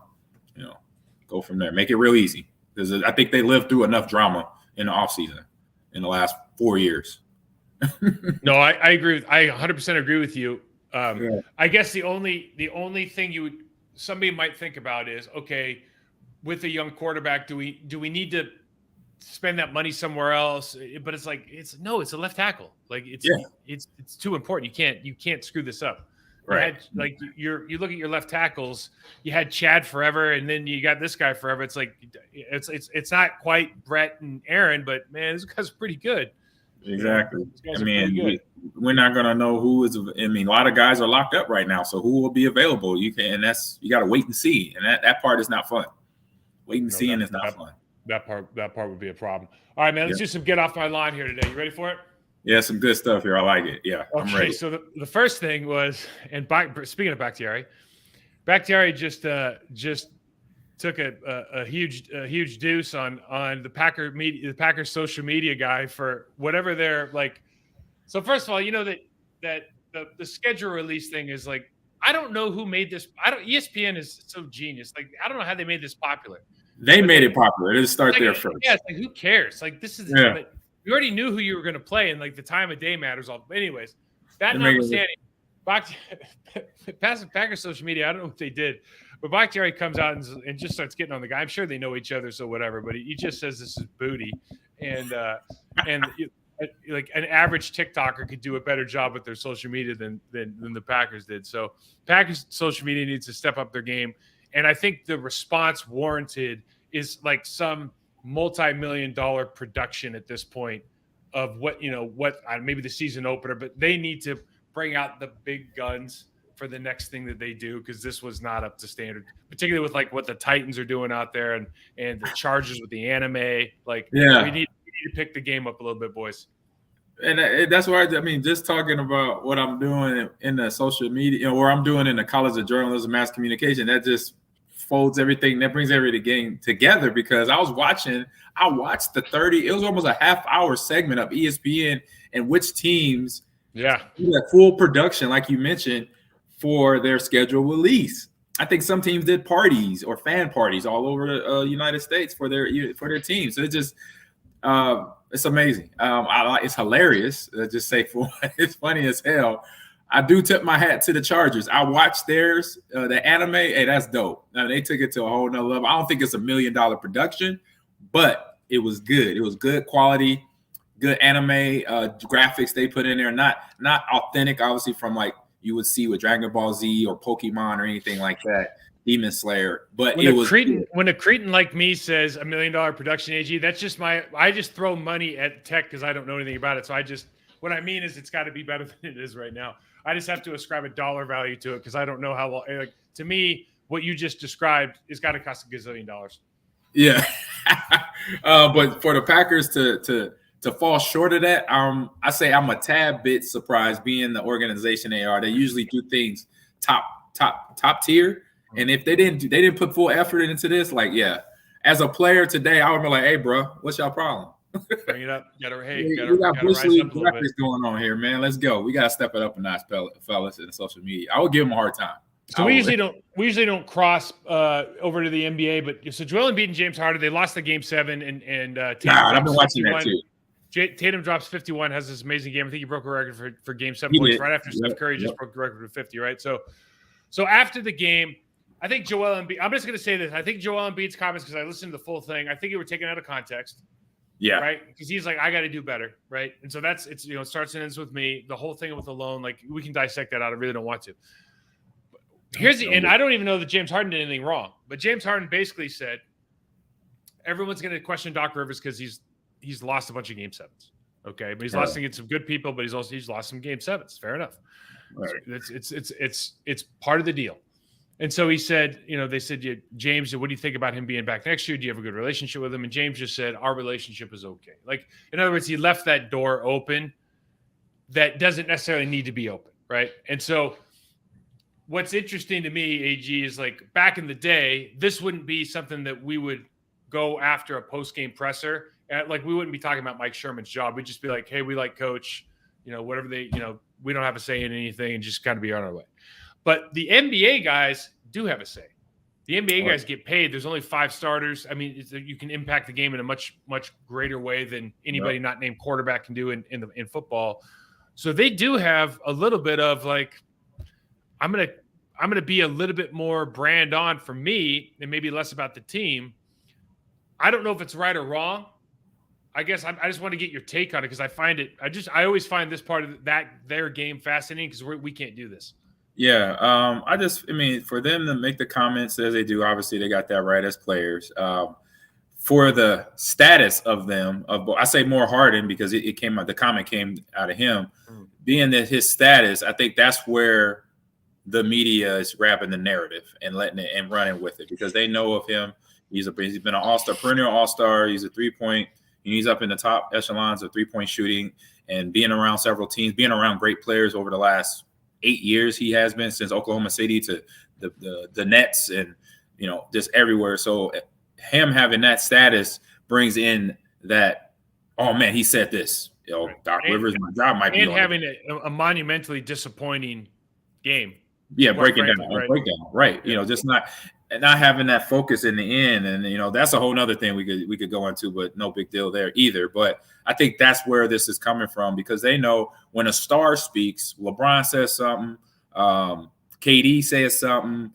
Go from there. Make it real easy. Because I think they lived through enough drama in the offseason in the last 4 years. No, I agree. I 100% agree with you. I guess the only thing somebody might think about is, okay, with a young quarterback, do we need to spend that money somewhere else? But it's like it's a left tackle. Like it's too important. You can't screw this up. Right. You look at your left tackles. You had Chad forever, and then you got this guy forever. It's like it's not quite Brett and Aaron, but man, this guy's pretty good. Exactly. I mean, we're not gonna know who is. I mean, a lot of guys are locked up right now, so who will be available? You got to wait and see, and that part is not fun. Wait and see, and it's not fun. That part would be a problem. All right, man. Let's do some get off my line here today. You ready for it? Yeah, some good stuff here. I like it. Yeah, okay, I'm ready. So the first thing was, speaking of Bakhtiari just took a huge deuce on the Packers social media guy for whatever they're like. So first of all, that the schedule release thing is like, I don't know who made this. ESPN is so genius. Like, I don't know how they made this popular. They made it popular. It'll start there first. Yeah, it's like, who cares? Like, this is you already knew who you were going to play, and like the time of day matters all. Anyways, that notwithstanding, Packers social media, I don't know what they did, but Bakhtiari comes out and just starts getting on the guy. I'm sure they know each other, so whatever. But he just says this is booty, and like an average TikToker could do a better job with their social media than the Packers did. So Packers social media needs to step up their game, and I think the response warranted is like some multi-million-dollar production at this point of what maybe the season opener, but they need to bring out the big guns for the next thing that they do, because this was not up to standard, particularly with like what the Titans are doing out there and the Chargers with the anime. Like, we need to pick the game up a little bit, boys. And that's why I mean, just talking about what I'm doing in the social media, or I'm doing in the College of Journalism, Mass Communication, that just folds everything. That brings every game together, because I watched the 30. It was almost a half-hour segment of ESPN and which teams, that full production, like you mentioned, for their scheduled release. I think some teams did parties or fan parties all over the United States for their teams. So it just it's amazing. It's hilarious. Just say for it's funny as hell. I do tip my hat to the Chargers. I watched theirs, the anime. Hey, that's dope. Now, they took it to a whole nother level. I don't think it's $1 million production, but it was good. It was good quality, good anime graphics they put in there. Not authentic, obviously, from like you would see with Dragon Ball Z or Pokemon or anything like that. Demon Slayer, but when a cretin like me says $1 million production, AG, that's just I just throw money at tech because I don't know anything about it. So what I mean is it's got to be better than it is right now. I just have to ascribe a dollar value to it because I don't know how long. Like, to me, what you just described is got to cost $1 gazillion. Yeah, but for the Packers to fall short of that, I say I'm a tad bit surprised, being the organization they are. They usually do things top tier. And if they didn't put full effort into this, like, as a player today, I would be like, hey, bro, what's y'all problem? Bring it up. We got Bush League graphics going on here, man. Let's go. We got to step it up a notch, fellas, in social media. I would give them a hard time. So we usually don't cross over to the NBA, but so Joel Embiid and James Harden, they lost the game 7, and I've been watching that too. Tatum drops 51, has this amazing game. I think he broke a record for game 7 points right after Steph Curry just broke the record with 50, right? So after the game, I think Joel Embiid – I'm just going to say this. I think Joel Embiid's comments, because I listened to the full thing, I think they were taken out of context. Yeah. Right? Because he's like, I got to do better, right? And so it starts and ends with me. The whole thing with the loan, like, we can dissect that out. I really don't want to. And I don't even know that James Harden did anything wrong. But James Harden basically said, everyone's going to question Doc Rivers because he's lost a bunch of game 7s. Okay? But he's lost against some good people, but he's lost some game 7s. Fair enough. Right. It's part of the deal. And so he said, they said, James, what do you think about him being back next year? Do you have a good relationship with him? And James just said, our relationship is okay. Like, in other words, he left that door open that doesn't necessarily need to be open, right? And so what's interesting to me, AG, is like back in the day, this wouldn't be something that we would go after a post-game presser. Like, we wouldn't be talking about Mike Sherman's job. We'd just be like, hey, we like coach, whatever we don't have a say in anything, and just kind of be on our way. But the NBA guys do have a say. The NBA guys get paid. There's only 5 starters. I mean, you can impact the game in a much, much greater way than anybody not named quarterback can do in football. So they do have a little bit of like, I'm gonna be a little bit more brand on for me and maybe less about the team. I don't know if it's right or wrong. I guess I just want to get your take on it, because I always find this part of their game fascinating, because we can't do this. Yeah, I mean, for them to make the comments as they do, obviously they got that right as players. For the status of them, I say more Harden, because it came out, the comment came out of him, being that his status, I think that's where the media is grabbing the narrative and letting it and running with it, because they know of him. He's been an all-star, perennial all-star. He's a 3-point. He's up in the top echelons of 3-point shooting, and being around several teams, being around great players over the last 8 years. He has been, since Oklahoma City to the Nets, and just everywhere. So him having that status brings in that, oh man, he said this. Doc Rivers, my job might be. And having a monumentally disappointing game. Yeah, breaking down, right? Just not having that focus in the end, and that's a whole nother thing we could go into, but no big deal there either. But I think that's where this is coming from, because they know when a star speaks, LeBron says something, KD says something,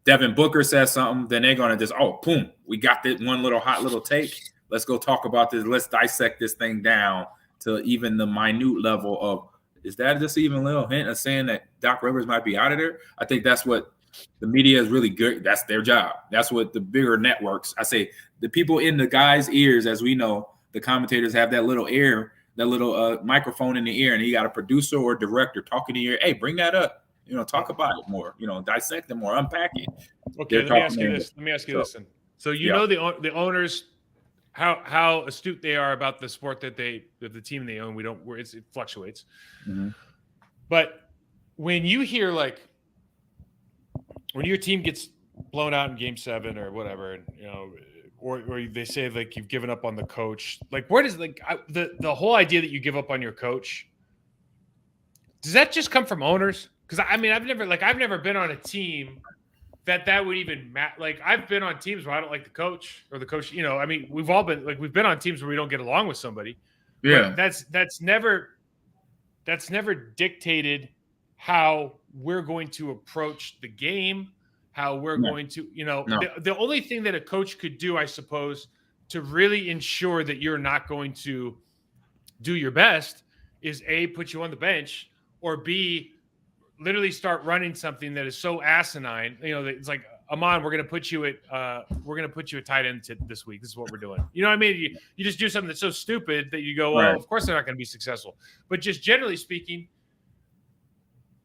Devin Booker says something, then they're gonna just, boom, we got this one little hot little take. Let's go talk about this. Let's dissect this thing down to even the minute level of, is that just even a little hint of saying that Doc Rivers might be out of there? I think that's what the media is really good. That's their job. That's what the bigger networks, I say, the people in the guys' ears, as we know, the commentators have that little ear, that little microphone in the ear, and you got a producer or director talking to your ear. Hey, bring that up. Talk about it more. Dissect it more, unpack it. Okay, let me ask you this. Then. So the owners, how astute they are about the sport that the team they own. It fluctuates. Mm-hmm. But when you hear when your team gets blown out in Game 7 or whatever, and or they say you've given up on the coach, where does the whole idea that you give up on your coach? Does that just come from owners? Because I've never been on a team that would even matter. I've been on teams where I don't like the coach or the coach. We've all been we've been on teams where we don't get along with somebody. Yeah, but that's never dictated how we're going to approach the game, how we're going to, the only thing that a coach could do, I suppose, to really ensure that you're not going to do your best is A, put you on the bench, or B, literally start running something that is so asinine, that it's like, Amon, we're going to put you at tight end this week. This is what we're doing. You know what I mean? You just do something that's so stupid that you go, well, of course they're not going to be successful. But just generally speaking,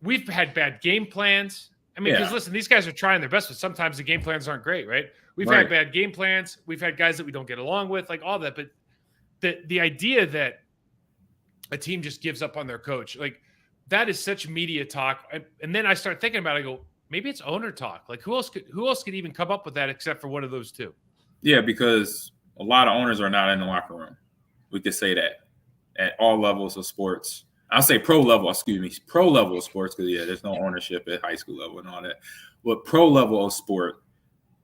we've had bad game plans. Because listen, these guys are trying their best, but sometimes the game plans aren't great, right? We've had bad game plans. We've had guys that we don't get along with, all that. But the idea that a team just gives up on their coach, that is such media talk. And then I start thinking about it. I go, maybe it's owner talk. Who else could even come up with that except for one of those two? Yeah, because a lot of owners are not in the locker room. We could say that at all levels of sports. I'll say pro level of sports, because there's no ownership at high school level and all that. But pro level of sport,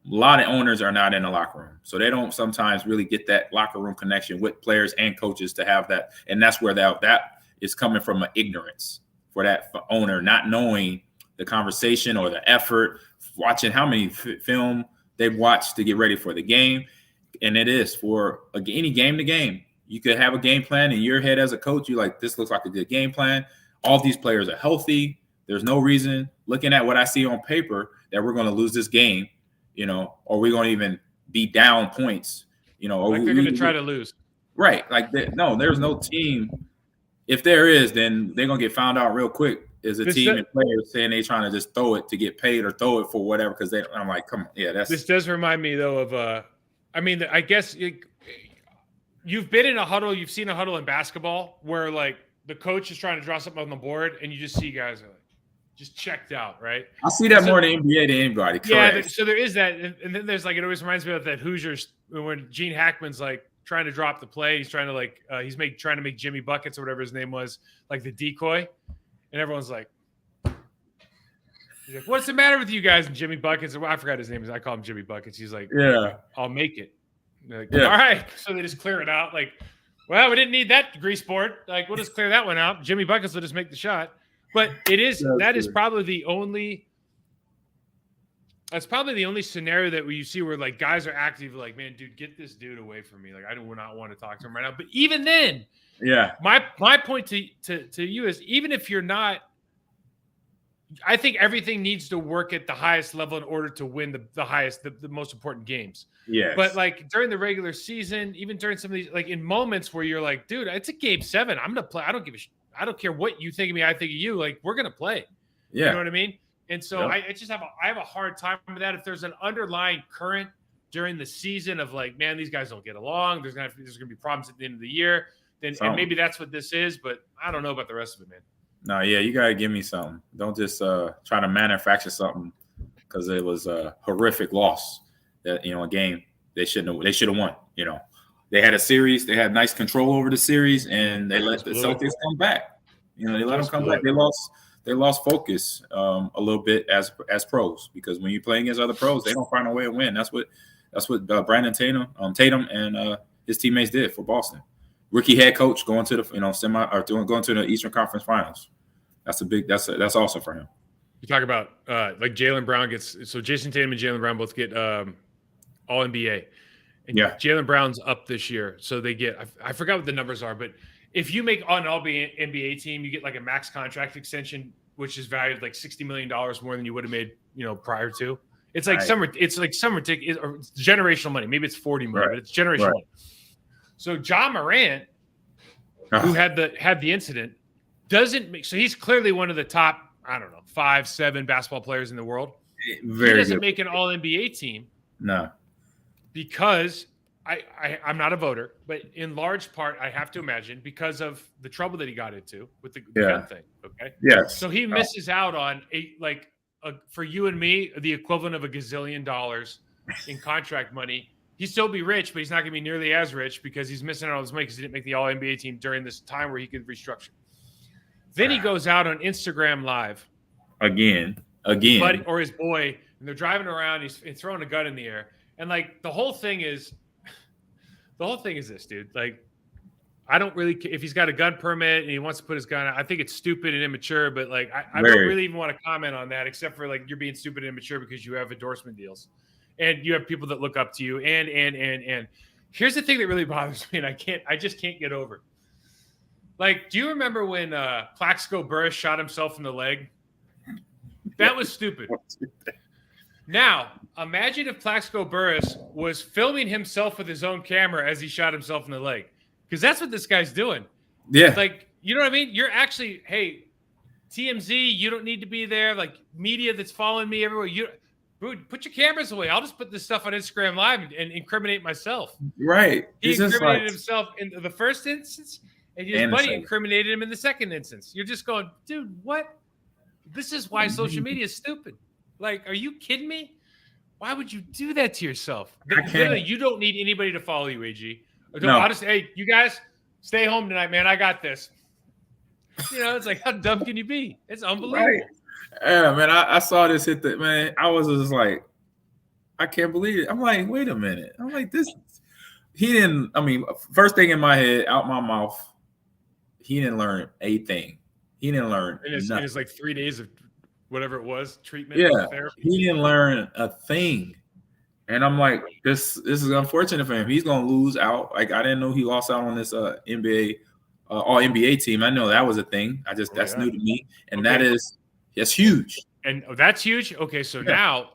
a lot of owners are not in the locker room. So they don't sometimes really get that locker room connection with players and coaches to have that. And that's where that is coming from, an ignorance for that owner, not knowing the conversation or the effort, watching how many film they've watched to get ready for the game. And it is for any game to game. You could have a game plan in your head as a coach. You're like, this looks like a good game plan. All these players are healthy. There's no reason, looking at what I see on paper, that we're going to lose this game, or we're going to even be down points, or they're going to try to lose. Right. No, there's no team. If there is, then they're going to get found out real quick. Is a team and players saying they're trying to just throw it to get paid or throw it for whatever. Because I'm like, come on. Yeah, this does remind me, though, of I guess you've been in a huddle. You've seen a huddle in basketball where the coach is trying to draw something on the board, and you just see guys just checked out, right? I see that more in the NBA than anybody. Yeah, so there is that, and then there's it always reminds me of that Hoosiers when Gene Hackman's trying to drop the play. He's trying to trying to make Jimmy Buckets or whatever his name was, the decoy, and everyone's like, he's like, "What's the matter with you guys?" And Jimmy Buckets, I forgot his name. I call him Jimmy Buckets. He's like, "Yeah, I'll make it." All right. So they just clear it out. Well, we didn't need that grease board. We'll just clear that one out. Jimmy Buckets will just make the shot. But that is probably the only scenario that you see where guys are active, man, dude, get this dude away from me. I do not want to talk to him right now. But even then, my point to you is, even if you're not, I think everything needs to work at the highest level in order to win the most important games. Yes. But during the regular season, even during some of these, in moments where you're like, dude, it's a Game 7. I'm going to play. I don't care what you think of me. I think of you. We're going to play. Yeah. You know what I mean? And so I just have a hard time with that. If there's an underlying current during the season of man, these guys don't get along. There's going to be problems at the end of the year. And maybe that's what this is, but I don't know about the rest of it, man. No, yeah, you gotta give me something. Don't just try to manufacture something because it was a horrific loss. That a game they should have won. They had a series. They had nice control over the series, and they let the Celtics come back. They let them come back. They lost focus a little bit as pros, because when you play against other pros, they don't find a way to win. That's what Brandon Tatum and his teammates did for Boston. Rookie head coach going to the going to the Eastern Conference Finals. That's awesome for him. You talk about Jaylen Brown Jason Tatum and Jaylen Brown both get All NBA. And Jaylen Brown's up this year, so they get I forgot what the numbers are, but if you make an All NBA team, you get a max contract extension, which is valued $60 million more than you would have made prior to. It's some ridiculous, or it's generational money. Maybe it's $40 million, but it's generational money. So Ja Morant, who had the incident, doesn't make. So he's clearly one of the top. I don't know, 5, 7 basketball players in the world. Very he doesn't good. make an all NBA team. No. Because I'm not a voter, but in large part, I have to imagine because of the trouble that he got into with the gun thing. Okay. Yes. So he misses out on for you and me, the equivalent of $1 gazillion in contract money. He'd still be rich, but he's not going to be nearly as rich because he's missing out on his money because he didn't make the All NBA team during this time where he could restructure. Then he goes out on Instagram Live again, or his boy, and they're driving around. He's throwing a gun in the air, and like the whole thing is this, dude. Like, I don't really if he's got a gun permit and he wants to put his gun out. I think it's stupid and immature, but like I don't really even want to comment on that, except for like you're being stupid and immature because you have endorsement deals. And you have people that look up to you. And here's the thing that really bothers me, and I just can't get over. Like, do you remember when Plaxico Burress shot himself in the leg? That was stupid. Now, imagine if Plaxico Burress was filming himself with his own camera as he shot himself in the leg. Because that's what this guy's doing. Yeah. Like, you know what I mean? You're actually, hey, TMZ, you don't need to be there. Like, media that's following me everywhere, Dude, put your cameras away. I'll just put this stuff on Instagram Live and incriminate myself. Right. He incriminated himself in the first instance, and his buddy incriminated him in the second instance. You're just going, dude, what? This is why social media is stupid. Like, are you kidding me? Why would you do that to yourself? Literally, you don't need anybody to follow you, AG. No. I'll just, hey, you guys, stay home tonight, man. I got this. You know, it's like, how dumb can you be? It's unbelievable. Right. Yeah, man, I saw this hit that, man. I was just like, I can't believe it. I'm like, wait a minute. I'm like, first thing in my head, out my mouth, he didn't learn a thing. He didn't learn nothing. It's like 3 days of whatever it was, treatment. Yeah, therapy. He didn't learn a thing. And I'm like, this is unfortunate for him. He's going to lose out. Like, I didn't know he lost out on this NBA, all NBA team. I know that was a thing. That's new to me. And that's huge. And that's huge. Okay, so now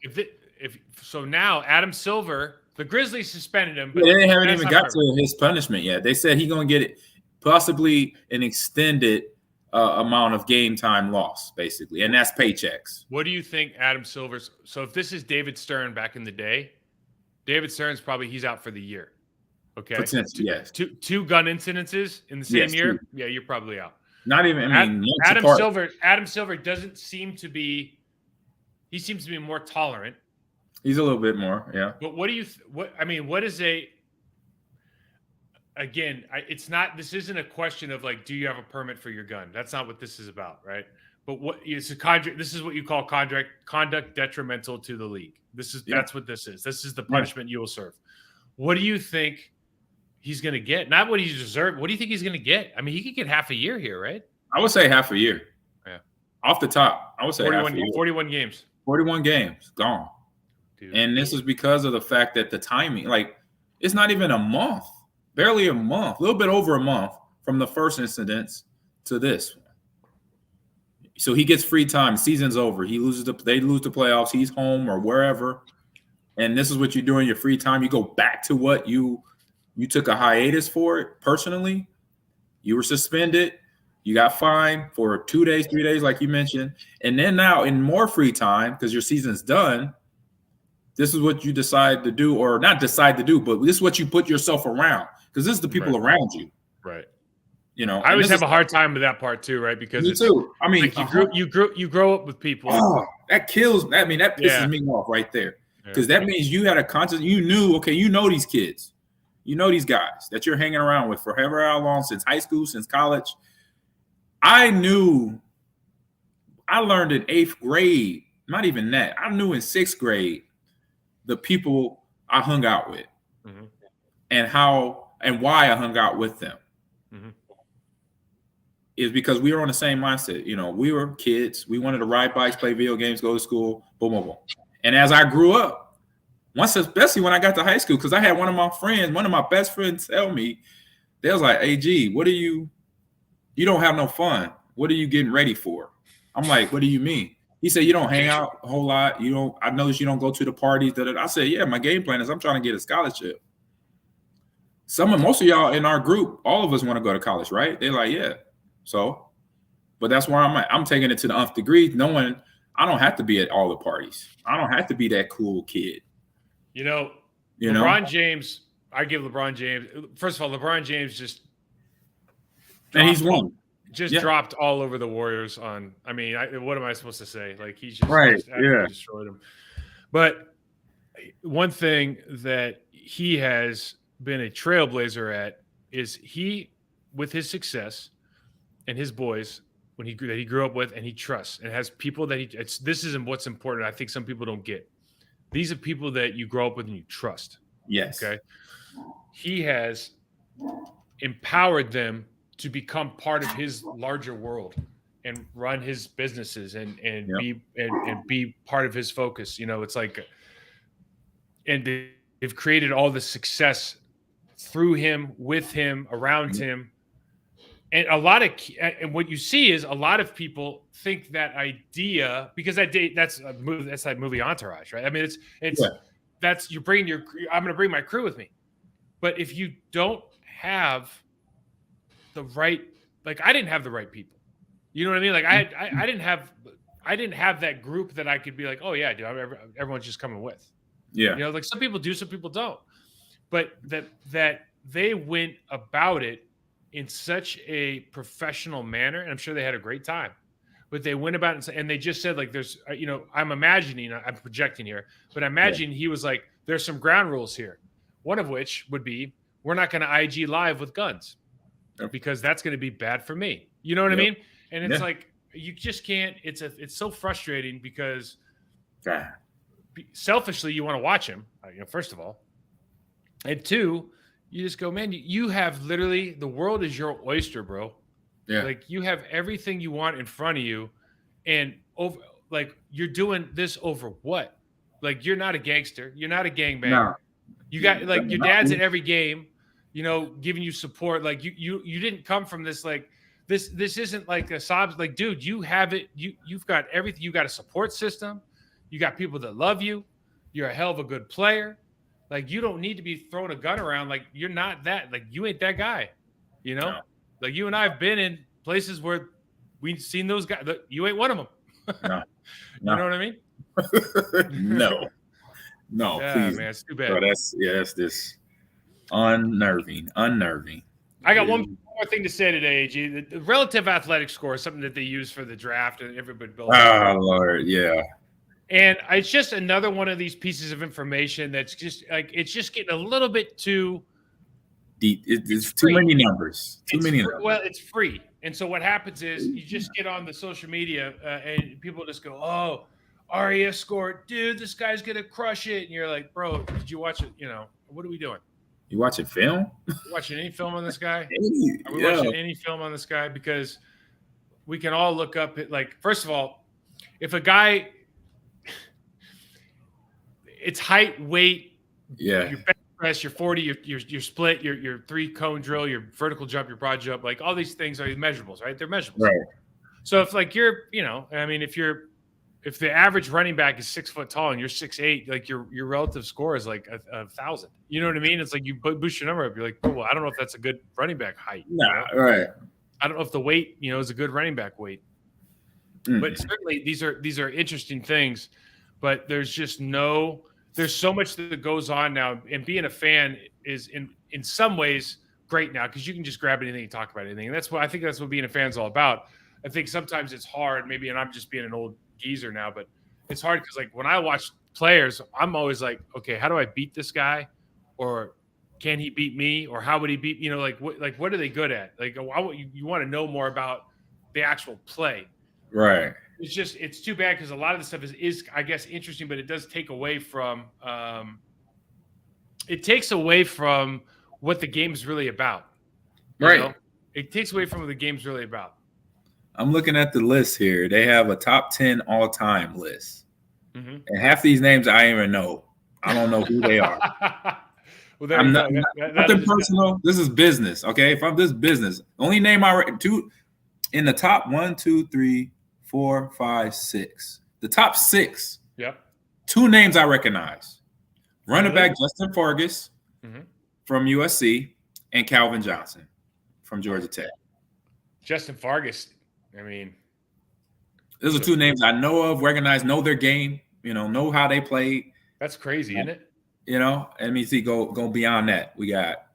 now Adam Silver, the Grizzlies suspended him, but they haven't even got to his punishment yet. They said he's going to get it possibly an extended amount of game time loss, basically, and that's paychecks. What do you think Adam Silver's? So if this is David Stern back in the day, David Stern's he's out for the year. Okay, potentially, yes. Two gun incidences in the same year. Two. Yeah, you're probably out. Not even. Adam Silver doesn't seem to be. He seems to be more tolerant. He's a little bit more, yeah. But what do you? What is a? Again, it's not. This isn't a question of like, do you have a permit for your gun? That's not what this is about, right? But it's a contract. This is what you call conduct detrimental to the league. That's what this is. This is the punishment you will serve. What do you think he's going to get? Not what he deserved. What do you think he's going to get? I mean, he could get half a year here, right? I would say half a year. Yeah. Off the top, I would say 41 games. 41 games, gone. Dude. And this is because of the fact that the timing, like, it's not even a month, barely a month, a little bit over a month from the first incidents to this one. So he gets free time. Season's over. They lose the playoffs. He's home or wherever. And this is what you do in your free time. You go back to what you took a hiatus for it personally. You were suspended. You got fined for 2 days, 3 days, like you mentioned. And then now in more free time, because your season's done, this is what you decide to do, or not decide to do, but this is what you put yourself around, because this is the people around you. Right. You know, I always have a hard time with that part too, right? Because me too. I mean, like you grow up with people. Oh, that kills. I mean, that pisses me off right there, because that means you had a conscience. You knew, okay, you know these kids, you know these guys that you're hanging around with for however how long, since high school, since college. I knew. I learned in 8th grade. Not even that. I knew in 6th grade the people I hung out with, and how and why I hung out with them. Is because we were on the same mindset. You know, we were kids. We wanted to ride bikes, play video games, go to school, boom, boom, boom. And as I grew up, especially when I got to high school, because I had one of my best friends tell me, they was like, AG, what are you don't have no fun. What are you getting ready for? I'm like, what do you mean? He said, you don't hang out a whole lot. I noticed you don't go to the parties. I said, yeah, my game plan is I'm trying to get a scholarship. Most of y'all in our group, all of us want to go to college, right? They're like, yeah. So But that's where I'm at. I'm taking it to the nth degree, knowing I don't have to be at all the parties. I don't have to be that cool kid. LeBron James, I give LeBron James, first of all, LeBron James just and he's won. Dropped all over the Warriors on, I mean, what am I supposed to say? Like, he just, destroyed them. But one thing that he has been a trailblazer at is he, with his success and his boys, that he grew up with, and he trusts and has people that this isn't what's important. I think some people don't get. These are people that you grow up with and you trust. Yes. Okay. He has empowered them to become part of his larger world and run his businesses and be part of his focus. It's like, and they've created all the success through him, with him, around him. And and what you see is a lot of people think that idea, because that's that movie Entourage, right? I mean, that's you're bringing I'm going to bring my crew with me. But if you don't have the right, like, I didn't have the right people, you know what I mean? Like, I didn't have that group that I could be like, oh yeah, dude, everyone's just coming with. Yeah. Like, some people do, some people don't. But that they went about it in such a professional manner, and I'm sure they had a great time. But they went about it and they just said, like, there's, I'm imagining, I'm projecting here, but I imagine he was like, there's some ground rules here. One of which would be, we're not going to IG live with guns because that's going to be bad for me. You know what I mean? And it's like, you just can't. It's so frustrating because selfishly you want to watch him, first of all, and two, you just go, man, you have literally, the world is your oyster, bro. Yeah. Like, you have everything you want in front of you, and over, like, you're doing this over what? Like, you're not a gangster. You're not a gangbanger. No. You got, like, your dad's at every game, giving you support. Like, you didn't come from this, like, this isn't like a sobs. Like, dude, you have it. You've got everything. You got a support system. You got people that love you. You're a hell of a good player. Like, you don't need to be throwing a gun around. Like, you're not that. Like, you ain't that guy. No. Like, you and I have been in places where we've seen those guys. You ain't one of them. No. You know what I mean? No, yeah, please, man, it's too bad. Bro, that's this unnerving. I got one more thing to say today, AG. The relative athletic score is something that they use for the draft, and everybody builds. Oh, Lord, yeah. And it's just another one of these pieces of information that's just like, it's just getting a little bit too deep. It's too many numbers. Well, it's free. And so what happens is you just get on the social media and people just go, oh, RES scored. Dude, this guy's going to crush it. And you're like, bro, did you watch it? What are we doing? You watching film? You watching any film on this guy? Are we watching any film on this guy? Because we can all look up at, like, first of all, if a guy – it's height, weight, your bench press, your 40, your split, your 3-cone drill, your vertical jump, your broad jump, like, all these things are measurables, right? They're measurables. Right. So if, like, you're, I mean, if the average running back is 6 foot tall and you're 6'8", like, your relative score is like 1,000. You know what I mean? It's like you boost your number up. You're like, oh, well, I don't know if that's a good running back height. Nah, right. I don't know if the weight, is a good running back weight. Mm-hmm. But certainly these are interesting things. But there's so much that goes on now, and being a fan is in some ways great now because you can just grab anything and talk about anything. And I think that's what being a fan is all about. I think sometimes it's hard, maybe, and I'm just being an old geezer now, but it's hard because, like, when I watch players, I'm always like, okay, how do I beat this guy, or can he beat me, or how would he beat? What are they good at? Like, you want to know more about the actual play, right? It's too bad because a lot of the stuff is I guess interesting, but it does take away from what the game is really about. Right. It takes away from what the game's really about. I'm looking at the list here. They have a top 10 all-time list. Mm-hmm. And half these names I don't even know. I don't know who they are. Well, I'm nothing personal. This is business, okay? If I'm this business, only name two in the top 1, 2, 3, 4, 5, 6. The top 6. Yep. 2 names I recognize. Running back Justin Fargas from USC and Calvin Johnson from Georgia Tech. Justin Fargas, I mean, those are two names I know of, recognize, know their game, know how they play. That's crazy, isn't it? Let me see, go beyond that. We got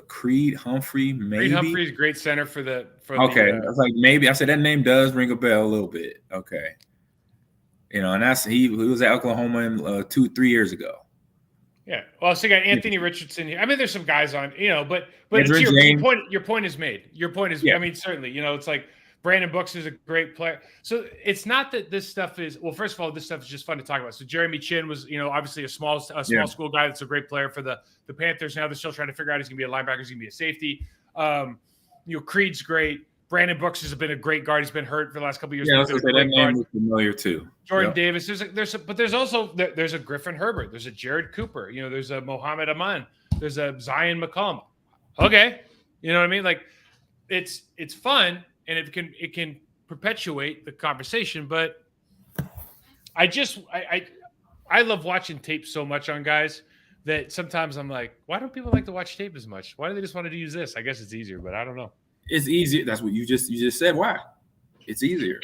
Creed Humphrey, maybe. Creed Humphrey's great center for the. Okay, I was like, maybe. I said that name does ring a bell a little bit. Okay, and that's he was at Oklahoma 2-3 years ago. Yeah, well, so you got Anthony Richardson here. I mean, there's some guys on, but it's your point is made. Your point is, I mean, certainly, it's like Brandon Brooks is a great player. So it's not that this stuff is, well, first of all, this stuff is just fun to talk about. So Jeremy Chin was, obviously a small school guy that's a great player for the Panthers. Now they're still trying to figure out he's going to be a linebacker, he's going to be a safety. Creed's great. Brandon Brooks has been a great guard. He's been hurt for the last couple of years. Yeah, that name was familiar too. Jordan Davis. There's also a Griffin Herbert. There's a Jared Cooper. There's a Mohamed Aman. There's a Zion McCollum. Okay, you know what I mean? Like, it's fun and it can perpetuate the conversation. But I love watching tape so much on guys that sometimes I'm like, why don't people like to watch tape as much? Why do they just want to use this? I guess it's easier, but I don't know. It's easier. That's what you just said. Why? It's easier.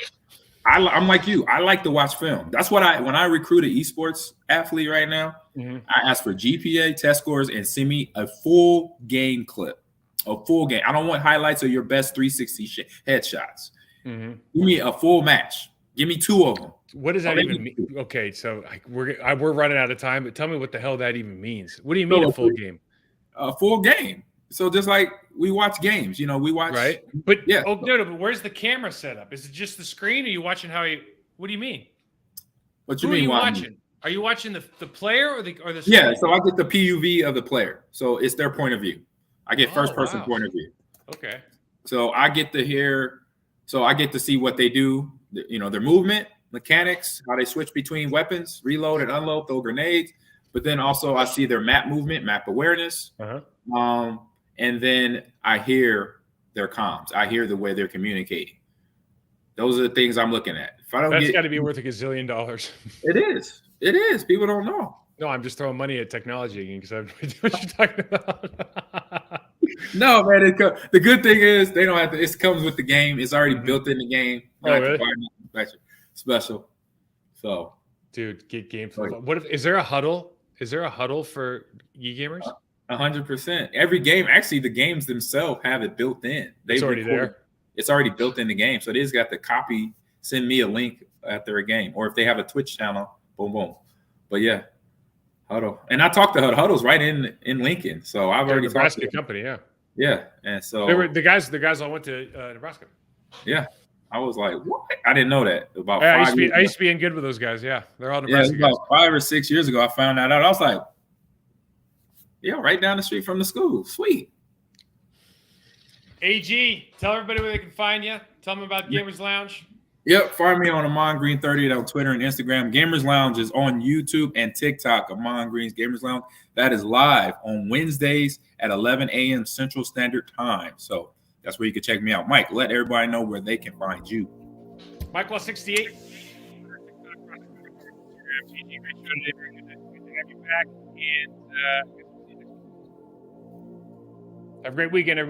I'm like you. I like to watch film. That's what when I recruit an esports athlete right now, I ask for GPA, test scores, and send me a full game clip. A full game. I don't want highlights of your best 360 headshots. Give me a full match. Give me 2 of them. What does that even mean? Okay, so we're running out of time, but tell me what the hell that even means. What do you mean a full game? A full game. So just like we watch games, we watch. Right. But yeah. Oh, no, but where's the camera set up? Is it just the screen? Or are you watching what do you mean? What you mean? Who are you watching? Are you watching the player or the screen? Yeah, so I get the PUV of the player. So it's their point of view. I get first person point of view. Okay. So I get to see what they do, their movement, mechanics, how they switch between weapons, reload and unload, throw grenades. But then also I see their map movement, map awareness. And then I hear their comms. I hear the way they're communicating. Those are the things I'm looking at. If I don't That's got to be worth $1 gazillion. It is. It is. People don't know. No, I'm just throwing money at technology again because I have no idea what you're talking about. No, man. The good thing is they don't have to. It comes with the game. It's already built in the game. Oh, really? Special. So, dude, get game. What if is there a huddle? Is there a huddle for e-gamers? 100%. Every game, actually, the games themselves have it built in. It's already there. It's already built in the game. So they just got to copy, send me a link after a game. Or if they have a Twitch channel, boom, boom. But yeah, Huddle. And I talked to Huddle's right in Lincoln. So I've already talked to Nebraska company, yeah. Yeah. And so they were the guys all went to Nebraska. Yeah. I was like, what? I didn't know that. I used to be in good with those guys. Yeah. They're all Nebraska guys. About 5 or 6 years ago, I found that out. I was like, yeah, right down the street from the school. Sweet. AG, tell everybody where they can find you. Tell them about Gamers Lounge. Yep, find me on Amon Green 30 on Twitter and Instagram. Gamers Lounge is on YouTube and TikTok. Amon Green's Gamers Lounge. That is live on Wednesdays at 11 a.m. Central Standard Time. So that's where you can check me out. Mike, let everybody know where they can find you. Michael68. Have a great weekend, everybody.